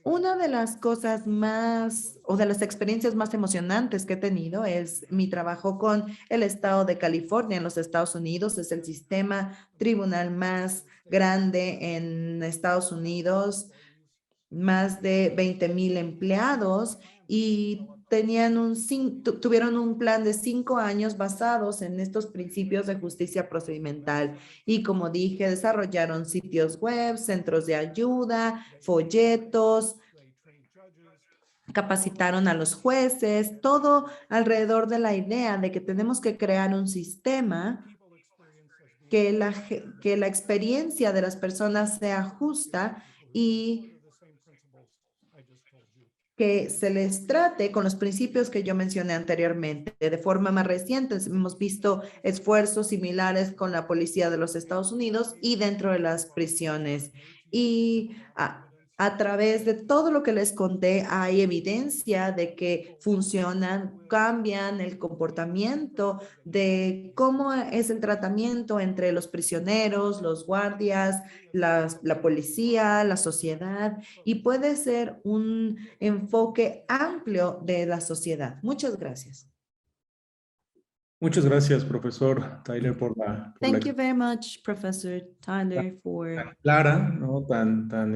Una de las cosas más o de las experiencias más emocionantes que he tenido es mi trabajo con el estado de California en los Estados Unidos. Es el sistema tribunal más grande en Estados Unidos, más de 20,000 empleados y tuvieron un plan de 5 años basados en estos principios de justicia procedimental. Y como dije, desarrollaron sitios web, centros de ayuda, folletos, capacitaron a los jueces, todo alrededor de la idea de que tenemos que crear un sistema que la experiencia de las personas sea justa y que se les trate con los principios que yo mencioné anteriormente. De forma más reciente, hemos visto esfuerzos similares con la policía de los Estados Unidos y dentro de las prisiones. Y a través de todo lo que les conté, hay evidencia de que funcionan, cambian el comportamiento de cómo es el tratamiento entre los prisioneros, los guardias, la policía, la sociedad, y puede ser un enfoque amplio de la sociedad. Muchas gracias. Muchas gracias, profesor Tyler, por la Thank you very much, Professor Tyler, for clara, ¿no? Tan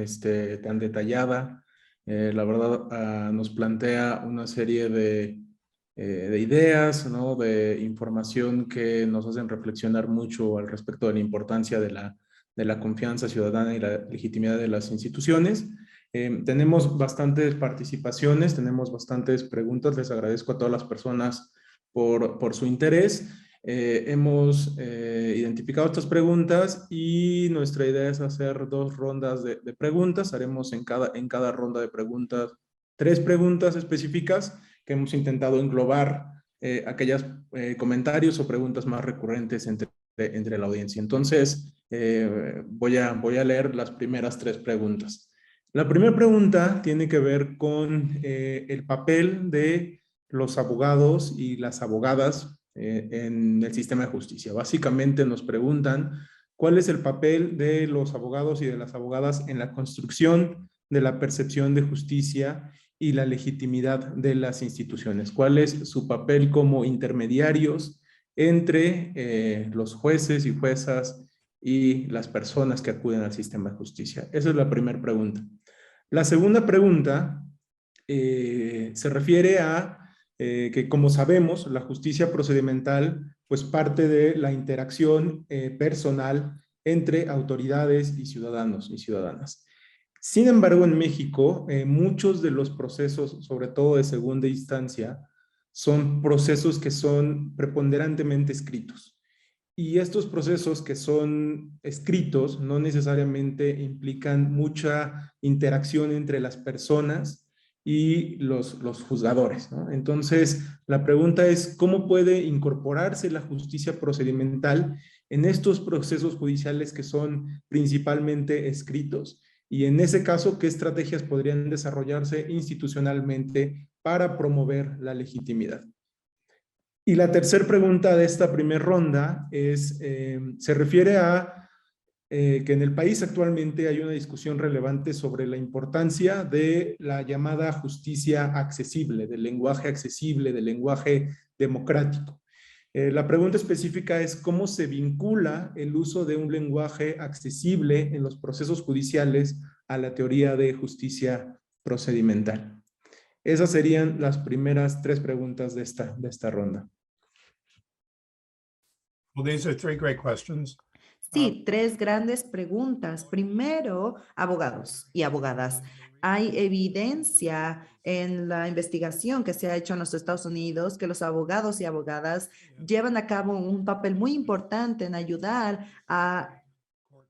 detallada. La verdad, nos plantea una serie de ideas, ¿no? De información que nos hacen reflexionar mucho al respecto de la importancia de la confianza ciudadana y la legitimidad de las instituciones. Tenemos bastantes participaciones, tenemos bastantes preguntas. Les agradezco a todas las personas por su interés. Hemos identificado estas preguntas y nuestra idea es hacer 2 rondas de preguntas. Haremos en cada ronda de preguntas 3 preguntas específicas que hemos intentado englobar aquellos comentarios o preguntas más recurrentes entre la audiencia. Entonces, voy a leer las primeras 3 preguntas. La primera pregunta tiene que ver con el papel de los abogados y las abogadas en el sistema de justicia. Básicamente nos preguntan cuál es el papel de los abogados y de las abogadas en la construcción de la percepción de justicia y la legitimidad de las instituciones. ¿Cuál es su papel como intermediarios entre los jueces y juezas y las personas que acuden al sistema de justicia? Esa es la primera pregunta. La segunda pregunta se refiere a que, como sabemos, la justicia procedimental pues parte de la interacción personal entre autoridades y ciudadanos y ciudadanas. Sin embargo, en México, muchos de los procesos, sobre todo de segunda instancia, son procesos que son preponderantemente escritos. Y estos procesos que son escritos no necesariamente implican mucha interacción entre las personas y los juzgadores, ¿no? Entonces, la pregunta es, ¿cómo puede incorporarse la justicia procedimental en estos procesos judiciales que son principalmente escritos? Y en ese caso, ¿qué estrategias podrían desarrollarse institucionalmente para promover la legitimidad? Y la tercera pregunta de esta primera ronda se refiere a que en el país actualmente hay una discusión relevante sobre la importancia de la llamada justicia accesible, del lenguaje democrático. La pregunta específica es cómo se vincula el uso de un lenguaje accesible en los procesos judiciales a la teoría de justicia procedimental. Esas serían las primeras 3 preguntas de esta ronda. Well, these are 3 great questions. Sí, 3 grandes preguntas. Primero, abogados y abogadas. Hay evidencia en la investigación que se ha hecho en los Estados Unidos que los abogados y abogadas llevan a cabo un papel muy importante en ayudar a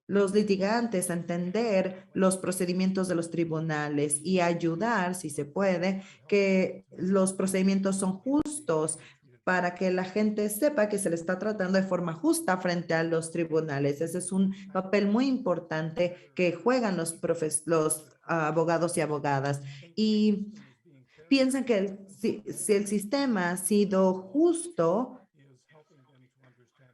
los litigantes a entender los procedimientos de los tribunales y ayudar, si se puede, que los procedimientos son justos para que la gente sepa que se le está tratando de forma justa frente a los tribunales. Ese es un papel muy importante que juegan los abogados y abogadas. Y piensan que si el sistema ha sido justo,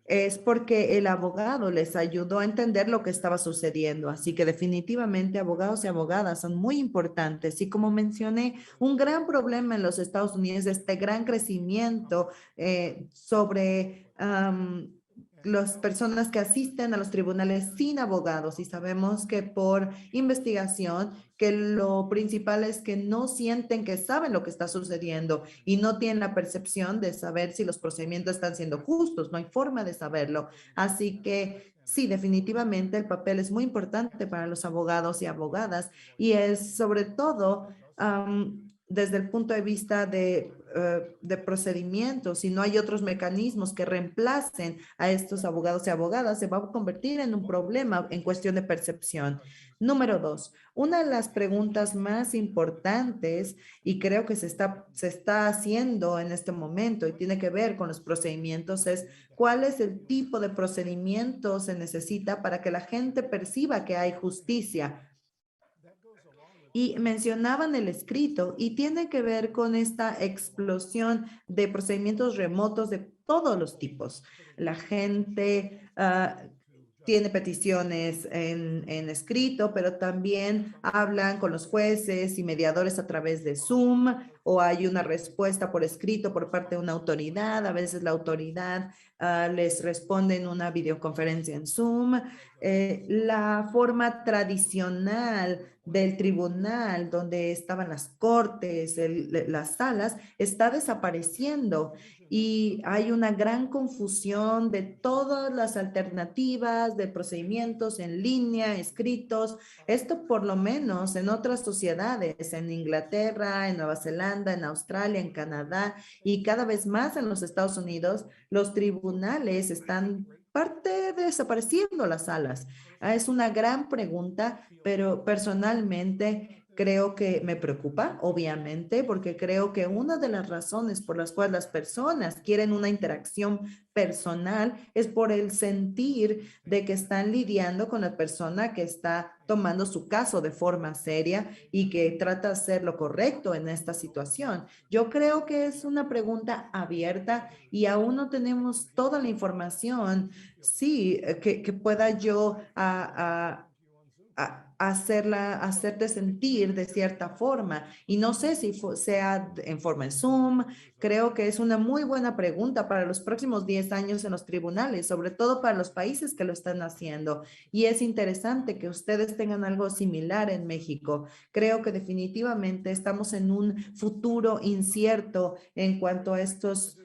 es porque el abogado les ayudó a entender lo que estaba sucediendo. Así que definitivamente abogados y abogadas son muy importantes. Y como mencioné, un gran problema en los Estados Unidos es este gran crecimiento sobre las personas que asisten a los tribunales sin abogados, y sabemos que por investigación que lo principal es que no sienten que saben lo que está sucediendo y no tienen la percepción de saber si los procedimientos están siendo justos, no hay forma de saberlo. Así que sí, definitivamente el papel es muy importante para los abogados y abogadas, y es sobre todo desde el punto de vista de de procedimientos, si no hay otros mecanismos que reemplacen a estos abogados y abogadas, se va a convertir en un problema en cuestión de percepción. Número 2, una de las preguntas más importantes y creo que se está haciendo en este momento y tiene que ver con los procedimientos es cuál es el tipo de procedimiento se necesita para que la gente perciba que hay justicia. Y mencionaban el escrito y tiene que ver con esta explosión de procedimientos remotos de todos los tipos. La gente tiene peticiones en escrito, pero también hablan con los jueces y mediadores a través de Zoom o hay una respuesta por escrito por parte de una autoridad. A veces la autoridad les responde en una videoconferencia en Zoom. La forma tradicional del tribunal donde estaban las cortes, las salas, está desapareciendo y hay una gran confusión de todas las alternativas de procedimientos en línea, escritos. Esto por lo menos en otras sociedades, en Inglaterra, en Nueva Zelanda, en Australia, en Canadá y cada vez más en los Estados Unidos, los tribunales están desapareciendo las salas. Es una gran pregunta, pero personalmente creo que me preocupa, obviamente, porque creo que una de las razones por las cuales las personas quieren una interacción personal es por el sentir de que están lidiando con la persona que está tomando su caso de forma seria y que trata de hacer lo correcto en esta situación. Yo creo que es una pregunta abierta y aún no tenemos toda la información, sí, que pueda yo hacerte sentir de cierta forma. Y no sé si sea en forma en Zoom. Creo que es una muy buena pregunta para los próximos 10 años en los tribunales, sobre todo para los países que lo están haciendo. Y es interesante que ustedes tengan algo similar en México. Creo que definitivamente estamos en un futuro incierto en cuanto a estos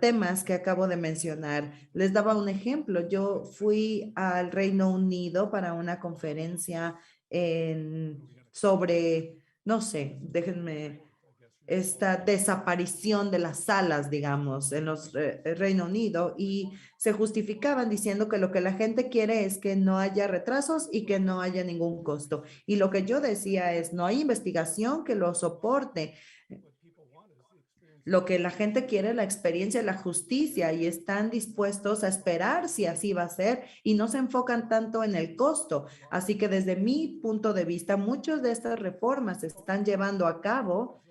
temas que acabo de mencionar. Les daba un ejemplo. Yo fui al Reino Unido para una conferencia sobre, no sé, déjenme, esta desaparición de las salas, digamos, en los Reino Unido y se justificaban diciendo que lo que la gente quiere es que no haya retrasos y que no haya ningún costo. Y lo que yo decía es, no hay investigación que lo soporte. Lo que la gente quiere es la experiencia de la justicia y están dispuestos a esperar si así va a ser y no se enfocan tanto en el costo. Así que desde mi punto de vista, muchas de estas reformas se están llevando a cabo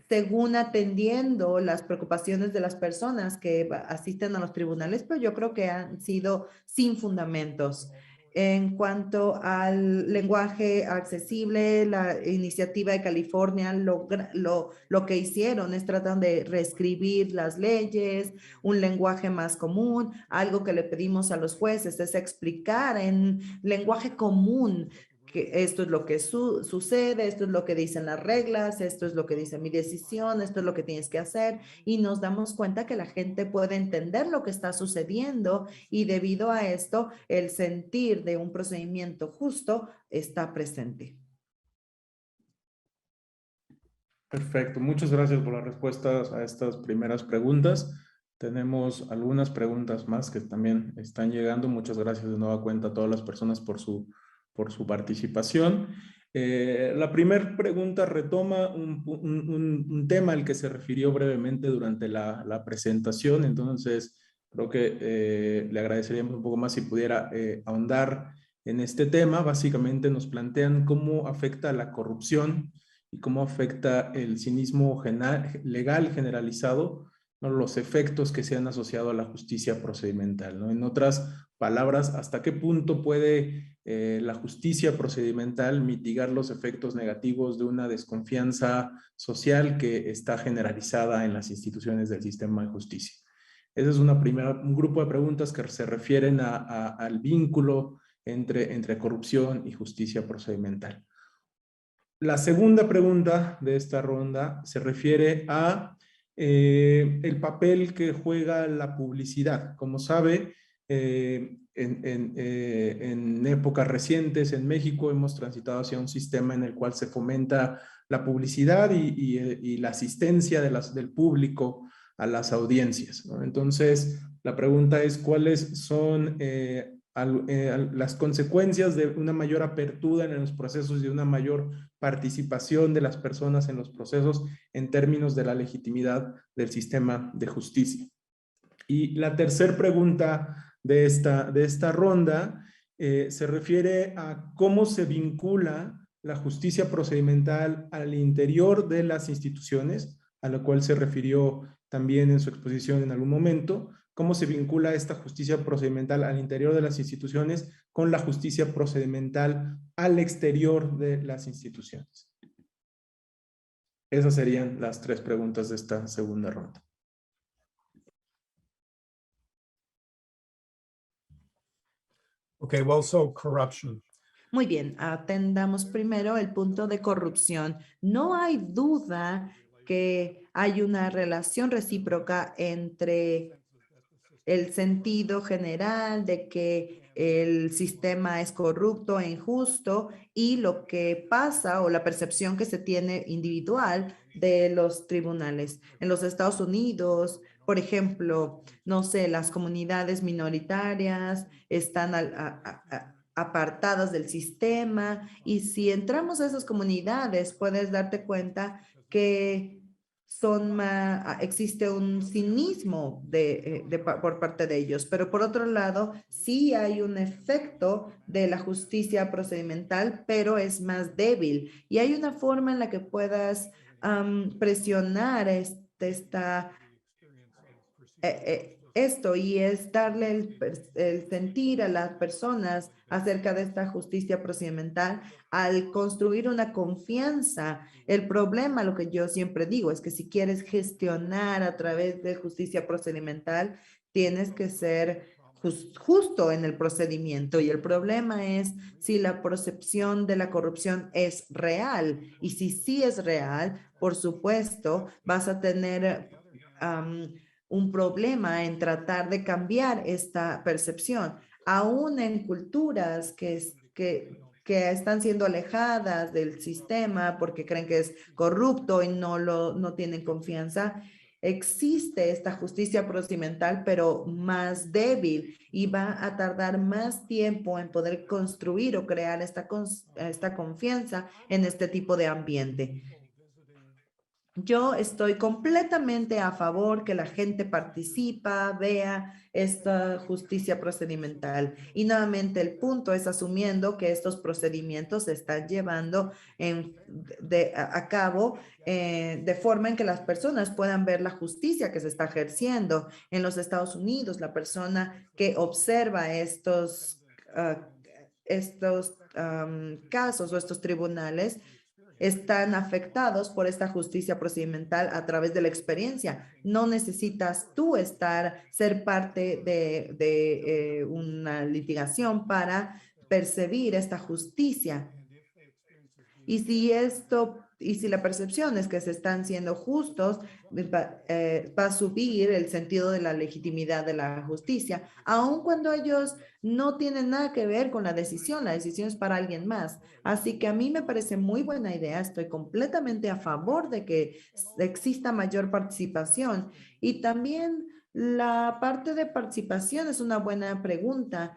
según atendiendo las preocupaciones de las personas que asisten a los tribunales, pero yo creo que han sido sin fundamentos. En cuanto al lenguaje accesible, la iniciativa de California lo que hicieron es tratar de reescribir las leyes, un lenguaje más común. Algo que le pedimos a los jueces es explicar en lenguaje común que esto es lo que sucede, esto es lo que dicen las reglas, esto es lo que dice mi decisión, esto es lo que tienes que hacer y nos damos cuenta que la gente puede entender lo que está sucediendo y debido a esto el sentir de un procedimiento justo está presente. Perfecto, muchas gracias por las respuestas a estas primeras preguntas. Tenemos algunas preguntas más que también están llegando. Muchas gracias de nueva cuenta a todas las personas por su participación. La primera pregunta retoma un tema al que se refirió brevemente durante la presentación, entonces creo que le agradeceríamos un poco más si pudiera ahondar en este tema. Básicamente nos plantean cómo afecta la corrupción y cómo afecta el cinismo legal generalizado, ¿no? Los efectos que se han asociado a la justicia procedimental, ¿no? En otras palabras, ¿hasta qué punto puede la justicia procedimental mitigar los efectos negativos de una desconfianza social que está generalizada en las instituciones del sistema de justicia? Ese es un grupo de preguntas que se refieren al vínculo entre corrupción y justicia procedimental. La segunda pregunta de esta ronda se refiere a el papel que juega la publicidad. Como sabe, en épocas recientes en México hemos transitado hacia un sistema en el cual se fomenta la publicidad y la asistencia del público a las audiencias, ¿no? Entonces, la pregunta es, ¿cuáles son las consecuencias de una mayor apertura en los procesos y de una mayor participación de las personas en los procesos en términos de la legitimidad del sistema de justicia? Y la tercera pregunta de esta ronda se refiere a cómo se vincula la justicia procedimental al interior de las instituciones, a lo cual se refirió también en su exposición en algún momento, cómo se vincula esta justicia procedimental al interior de las instituciones con la justicia procedimental al exterior de las instituciones. Esas serían las tres preguntas de esta segunda ronda. Okay, well, so corruption. Muy bien, atendamos primero el punto de corrupción. No hay duda que hay una relación recíproca entre el sentido general de que el sistema es corrupto e injusto y lo que pasa o la percepción que se tiene individual de los tribunales. En los Estados Unidos, por ejemplo, no sé, las comunidades minoritarias están apartadas del sistema y si entramos a esas comunidades puedes darte cuenta que existe un cinismo por parte de ellos, pero por otro lado, sí hay un efecto de la justicia procedimental, pero es más débil y hay una forma en la que puedas presionar esto y es darle el sentir a las personas acerca de esta justicia procedimental al construir una confianza. El problema, lo que yo siempre digo, es que si quieres gestionar a través de justicia procedimental, tienes que ser justo en el procedimiento y el problema es si la percepción de la corrupción es real y si sí es real, por supuesto, vas a tener un problema en tratar de cambiar esta percepción, aún en culturas que están siendo alejadas del sistema porque creen que es corrupto y no tienen confianza. Existe esta justicia procedimental, pero más débil y va a tardar más tiempo en poder construir o crear esta confianza en este tipo de ambiente. Yo estoy completamente a favor que la gente participa, vea esta justicia procedimental. Y nuevamente el punto es asumiendo que estos procedimientos se están llevando a cabo de forma en que las personas puedan ver la justicia que se está ejerciendo. En los Estados Unidos, la persona que observa estos casos o estos tribunales están afectados por esta justicia procedimental a través de la experiencia. No necesitas tú ser parte de una litigación para percibir esta justicia. Y si la percepción es que se están siendo justos, va a subir el sentido de la legitimidad de la justicia, aun cuando ellos no tienen nada que ver con la decisión es para alguien más. Así que a mí me parece muy buena idea, estoy completamente a favor de que exista mayor participación y también la parte de participación es una buena pregunta.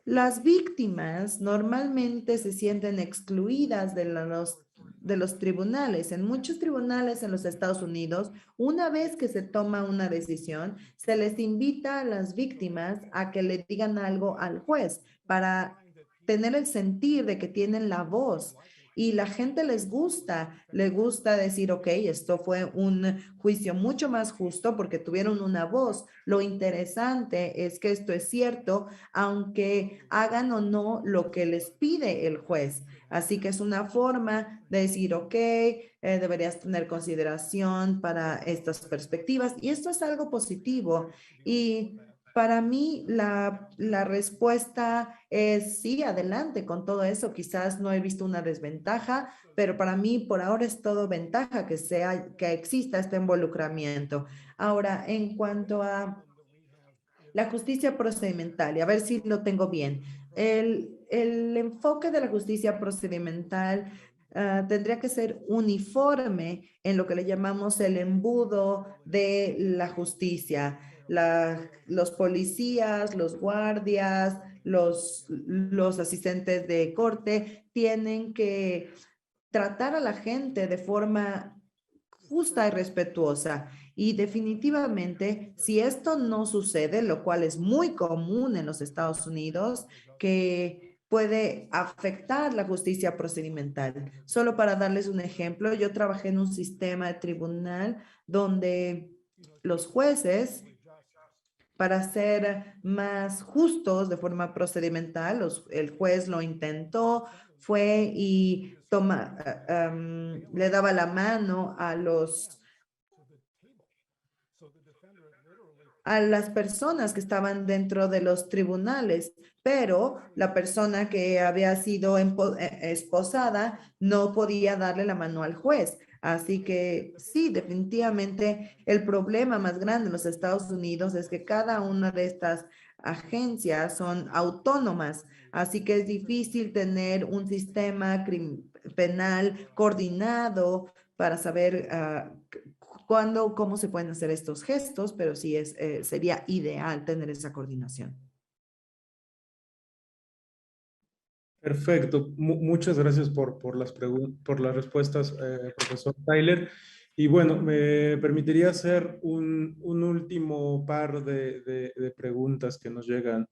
Las víctimas normalmente se sienten excluidas de los tribunales. En muchos tribunales en los Estados Unidos, una vez que se toma una decisión, se les invita a las víctimas a que le digan algo al juez para tener el sentir de que tienen la voz. Y la gente le gusta decir, ok, esto fue un juicio mucho más justo porque tuvieron una voz. Lo interesante es que esto es cierto, aunque hagan o no lo que les pide el juez. Así que es una forma de decir, ok, deberías tener consideración para estas perspectivas. Y esto es algo positivo. Y para mí la respuesta es sí, adelante con todo eso. Quizás no he visto una desventaja, pero para mí por ahora es todo ventaja que exista este involucramiento. Ahora, en cuanto a la justicia procedimental, y a ver si lo tengo bien. El enfoque de la justicia procedimental tendría que ser uniforme en lo que le llamamos el embudo de la justicia. Los policías, los guardias, los asistentes de corte tienen que tratar a la gente de forma justa y respetuosa. Y definitivamente, si esto no sucede, lo cual es muy común en los Estados Unidos, que puede afectar la justicia procedimental. Solo para darles un ejemplo, yo trabajé en un sistema de tribunal donde los jueces, para ser más justos de forma procedimental, el juez lo intentó, fue y le daba la mano a las personas que estaban dentro de los tribunales, pero la persona que había sido esposada no podía darle la mano al juez. Así que sí, definitivamente el problema más grande en los Estados Unidos es que cada una de estas agencias son autónomas, así que es difícil tener un sistema penal coordinado para saber cuándo, cómo se pueden hacer estos gestos, pero sí sería ideal tener esa coordinación. Perfecto. Muchas gracias por las respuestas, profesor Tyler. Y bueno, me permitiría hacer un último par de preguntas que nos llegan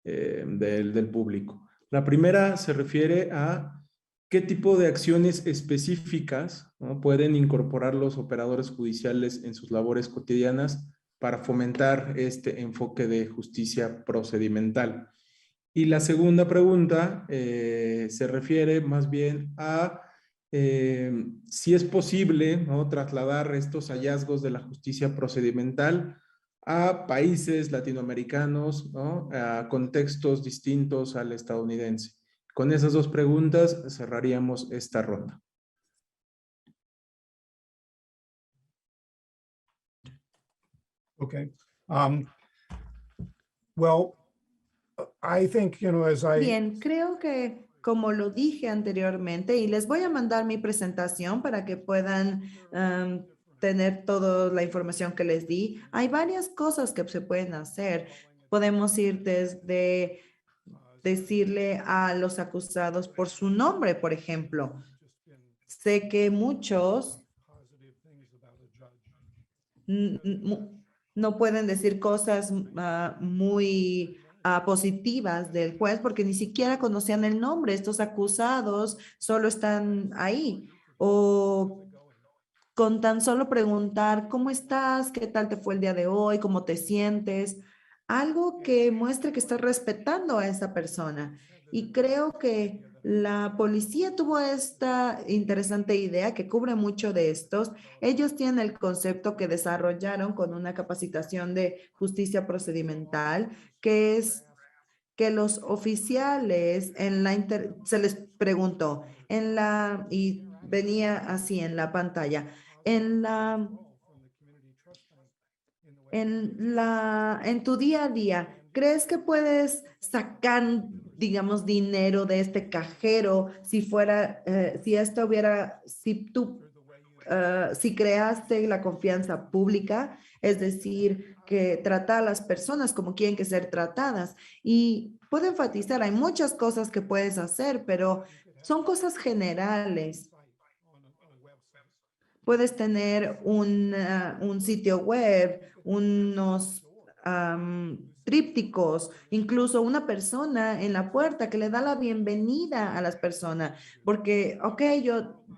del público. La primera se refiere a qué tipo de acciones específicas, ¿no?, pueden incorporar los operadores judiciales en sus labores cotidianas para fomentar este enfoque de justicia procedimental. Y la segunda pregunta se refiere más bien a si es posible, ¿no?, trasladar estos hallazgos de la justicia procedimental a países latinoamericanos, ¿no?, a contextos distintos al estadounidense. Con esas dos preguntas cerraríamos esta ronda. Okay. Well, I think, Bien, creo que como lo dije anteriormente, y les voy a mandar mi presentación para que puedan tener toda la información que les di, hay varias cosas que se pueden hacer. Podemos ir desde decirle a los acusados por su nombre, por ejemplo. Sé que muchos no pueden decir cosas muy positivas del juez porque ni siquiera conocían el nombre. Estos acusados solo están ahí. O con tan solo preguntar, ¿cómo estás? ¿Qué tal te fue el día de hoy? ¿Cómo te sientes? Algo que muestre que estás respetando a esa persona. Y creo que la policía tuvo esta interesante idea que cubre mucho de estos. Ellos tienen el concepto que desarrollaron con una capacitación de justicia procedimental, que es que los oficiales se les preguntó y venía así en la pantalla, en tu día a día, ¿crees que puedes sacar, digamos, dinero de este cajero si creaste la confianza pública, es decir, que trata a las personas como quieren que ser tratadas? Y puedo enfatizar, hay muchas cosas que puedes hacer, pero son cosas generales. Puedes tener un sitio web, unos trípticos, incluso una persona en la puerta que le da la bienvenida a las personas, porque, ok,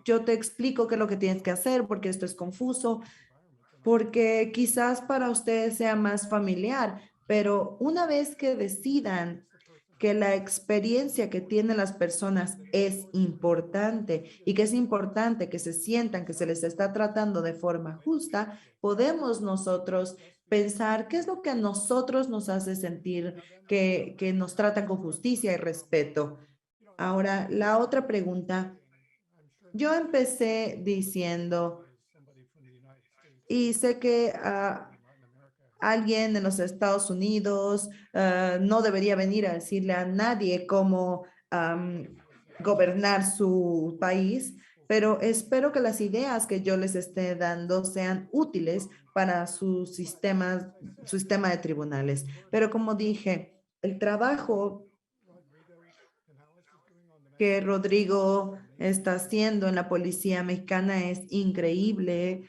yo te explico qué es lo que tienes que hacer, porque esto es confuso, porque quizás para ustedes sea más familiar, pero una vez que decidan que la experiencia que tienen las personas es importante y que es importante que se sientan que se les está tratando de forma justa, podemos nosotros pensar qué es lo que a nosotros nos hace sentir que nos tratan con justicia y respeto. Ahora, la otra pregunta, yo empecé diciendo, y sé que alguien en los Estados Unidos no debería venir a decirle a nadie cómo gobernar su país, pero espero que las ideas que yo les esté dando sean útiles para su sistema de tribunales. Pero como dije, el trabajo que Rodrigo está haciendo en la policía mexicana es increíble.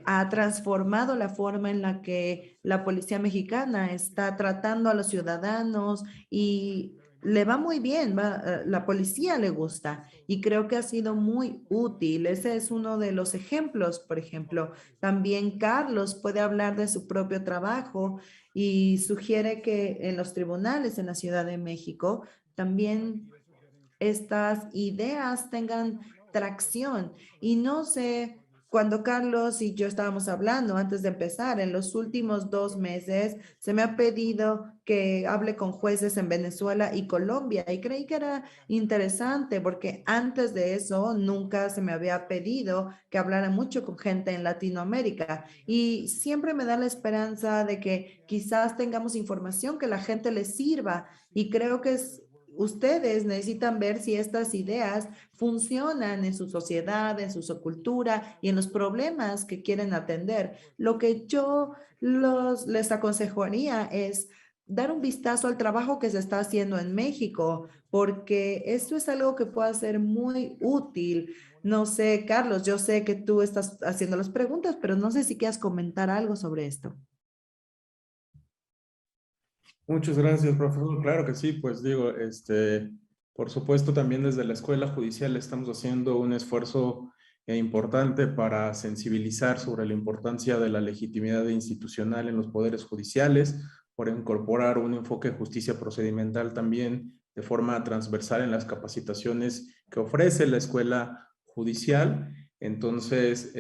Ha transformado la forma en la que la policía mexicana está tratando a los ciudadanos y le va muy bien, la policía le gusta y creo que ha sido muy útil. Ese es uno de los ejemplos, por ejemplo. También Carlos puede hablar de su propio trabajo y sugiere que en los tribunales en la Ciudad de México también estas ideas tengan tracción. Y no sé, cuando Carlos y yo estábamos hablando antes de empezar, en los últimos 2 meses, se me ha pedido que hable con jueces en Venezuela y Colombia. Y creí que era interesante porque antes de eso nunca se me había pedido que hablara mucho con gente en Latinoamérica. Y siempre me da la esperanza de que quizás tengamos información que la gente les sirva. Y creo que ustedes necesitan ver si estas ideas funcionan en su sociedad, en su cultura y en los problemas que quieren atender. Lo que yo les aconsejaría es dar un vistazo al trabajo que se está haciendo en México, porque esto es algo que puede ser muy útil. No sé, Carlos, yo sé que tú estás haciendo las preguntas, pero no sé si quieres comentar algo sobre esto. Muchas gracias, profesor. Claro que sí, pues digo, por supuesto también desde la Escuela Judicial estamos haciendo un esfuerzo importante para sensibilizar sobre la importancia de la legitimidad institucional en los poderes judiciales, por incorporar un enfoque de justicia procedimental también de forma transversal en las capacitaciones que ofrece la Escuela Judicial. Entonces,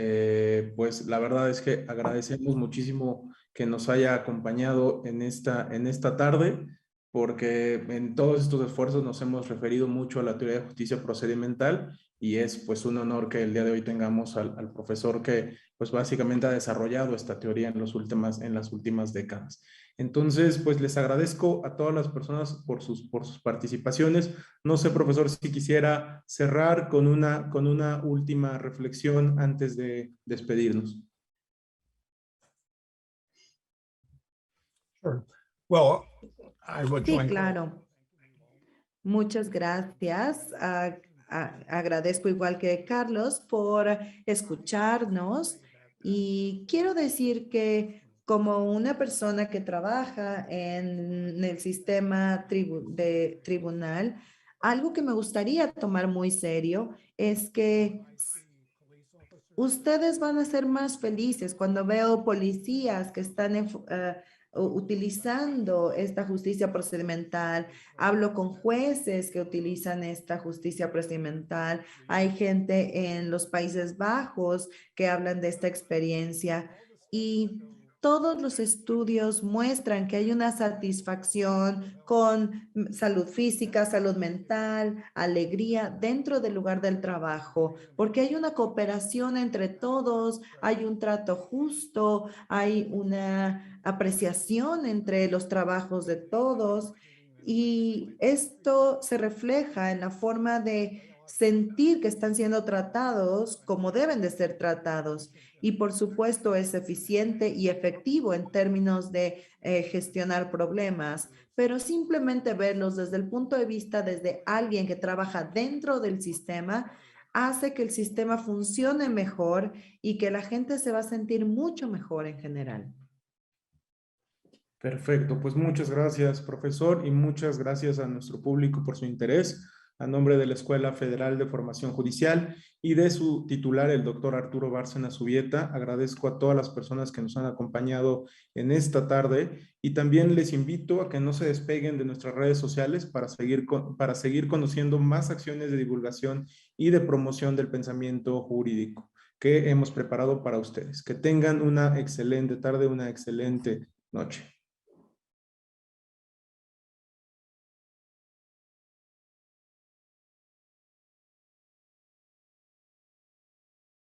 pues la verdad es que agradecemos muchísimo que nos haya acompañado en esta tarde, porque en todos estos esfuerzos nos hemos referido mucho a la teoría de justicia procedimental y es pues un honor que el día de hoy tengamos al profesor que pues básicamente ha desarrollado esta teoría en las últimas décadas. Entonces, pues les agradezco a todas las personas por sus participaciones. No sé, profesor, si quisiera cerrar con una última reflexión antes de despedirnos. Sure. Well, I would Sí, join. claro. Muchas gracias. Agradezco igual que Carlos por escucharnos y quiero decir que como una persona que trabaja en el sistema de tribunal, algo que me gustaría tomar muy serio es que ustedes van a ser más felices cuando veo policías que están utilizando esta justicia procedimental. Hablo con jueces que utilizan esta justicia procedimental. Hay gente en los Países Bajos que hablan de esta experiencia y todos los estudios muestran que hay una satisfacción con salud física, salud mental, alegría dentro del lugar del trabajo, porque hay una cooperación entre todos, hay un trato justo, hay una apreciación entre los trabajos de todos y esto se refleja en la forma de sentir que están siendo tratados como deben de ser tratados. Y por supuesto es eficiente y efectivo en términos de gestionar problemas, pero simplemente verlos desde el punto de vista desde alguien que trabaja dentro del sistema hace que el sistema funcione mejor y que la gente se va a sentir mucho mejor en general. Perfecto, pues muchas gracias, profesor, y muchas gracias a nuestro público por su interés. A nombre de la Escuela Federal de Formación Judicial y de su titular, el doctor Arturo Bárcena Zubieta, agradezco a todas las personas que nos han acompañado en esta tarde y también les invito a que no se despeguen de nuestras redes sociales para seguir conociendo más acciones de divulgación y de promoción del pensamiento jurídico que hemos preparado para ustedes. Que tengan una excelente tarde, una excelente noche.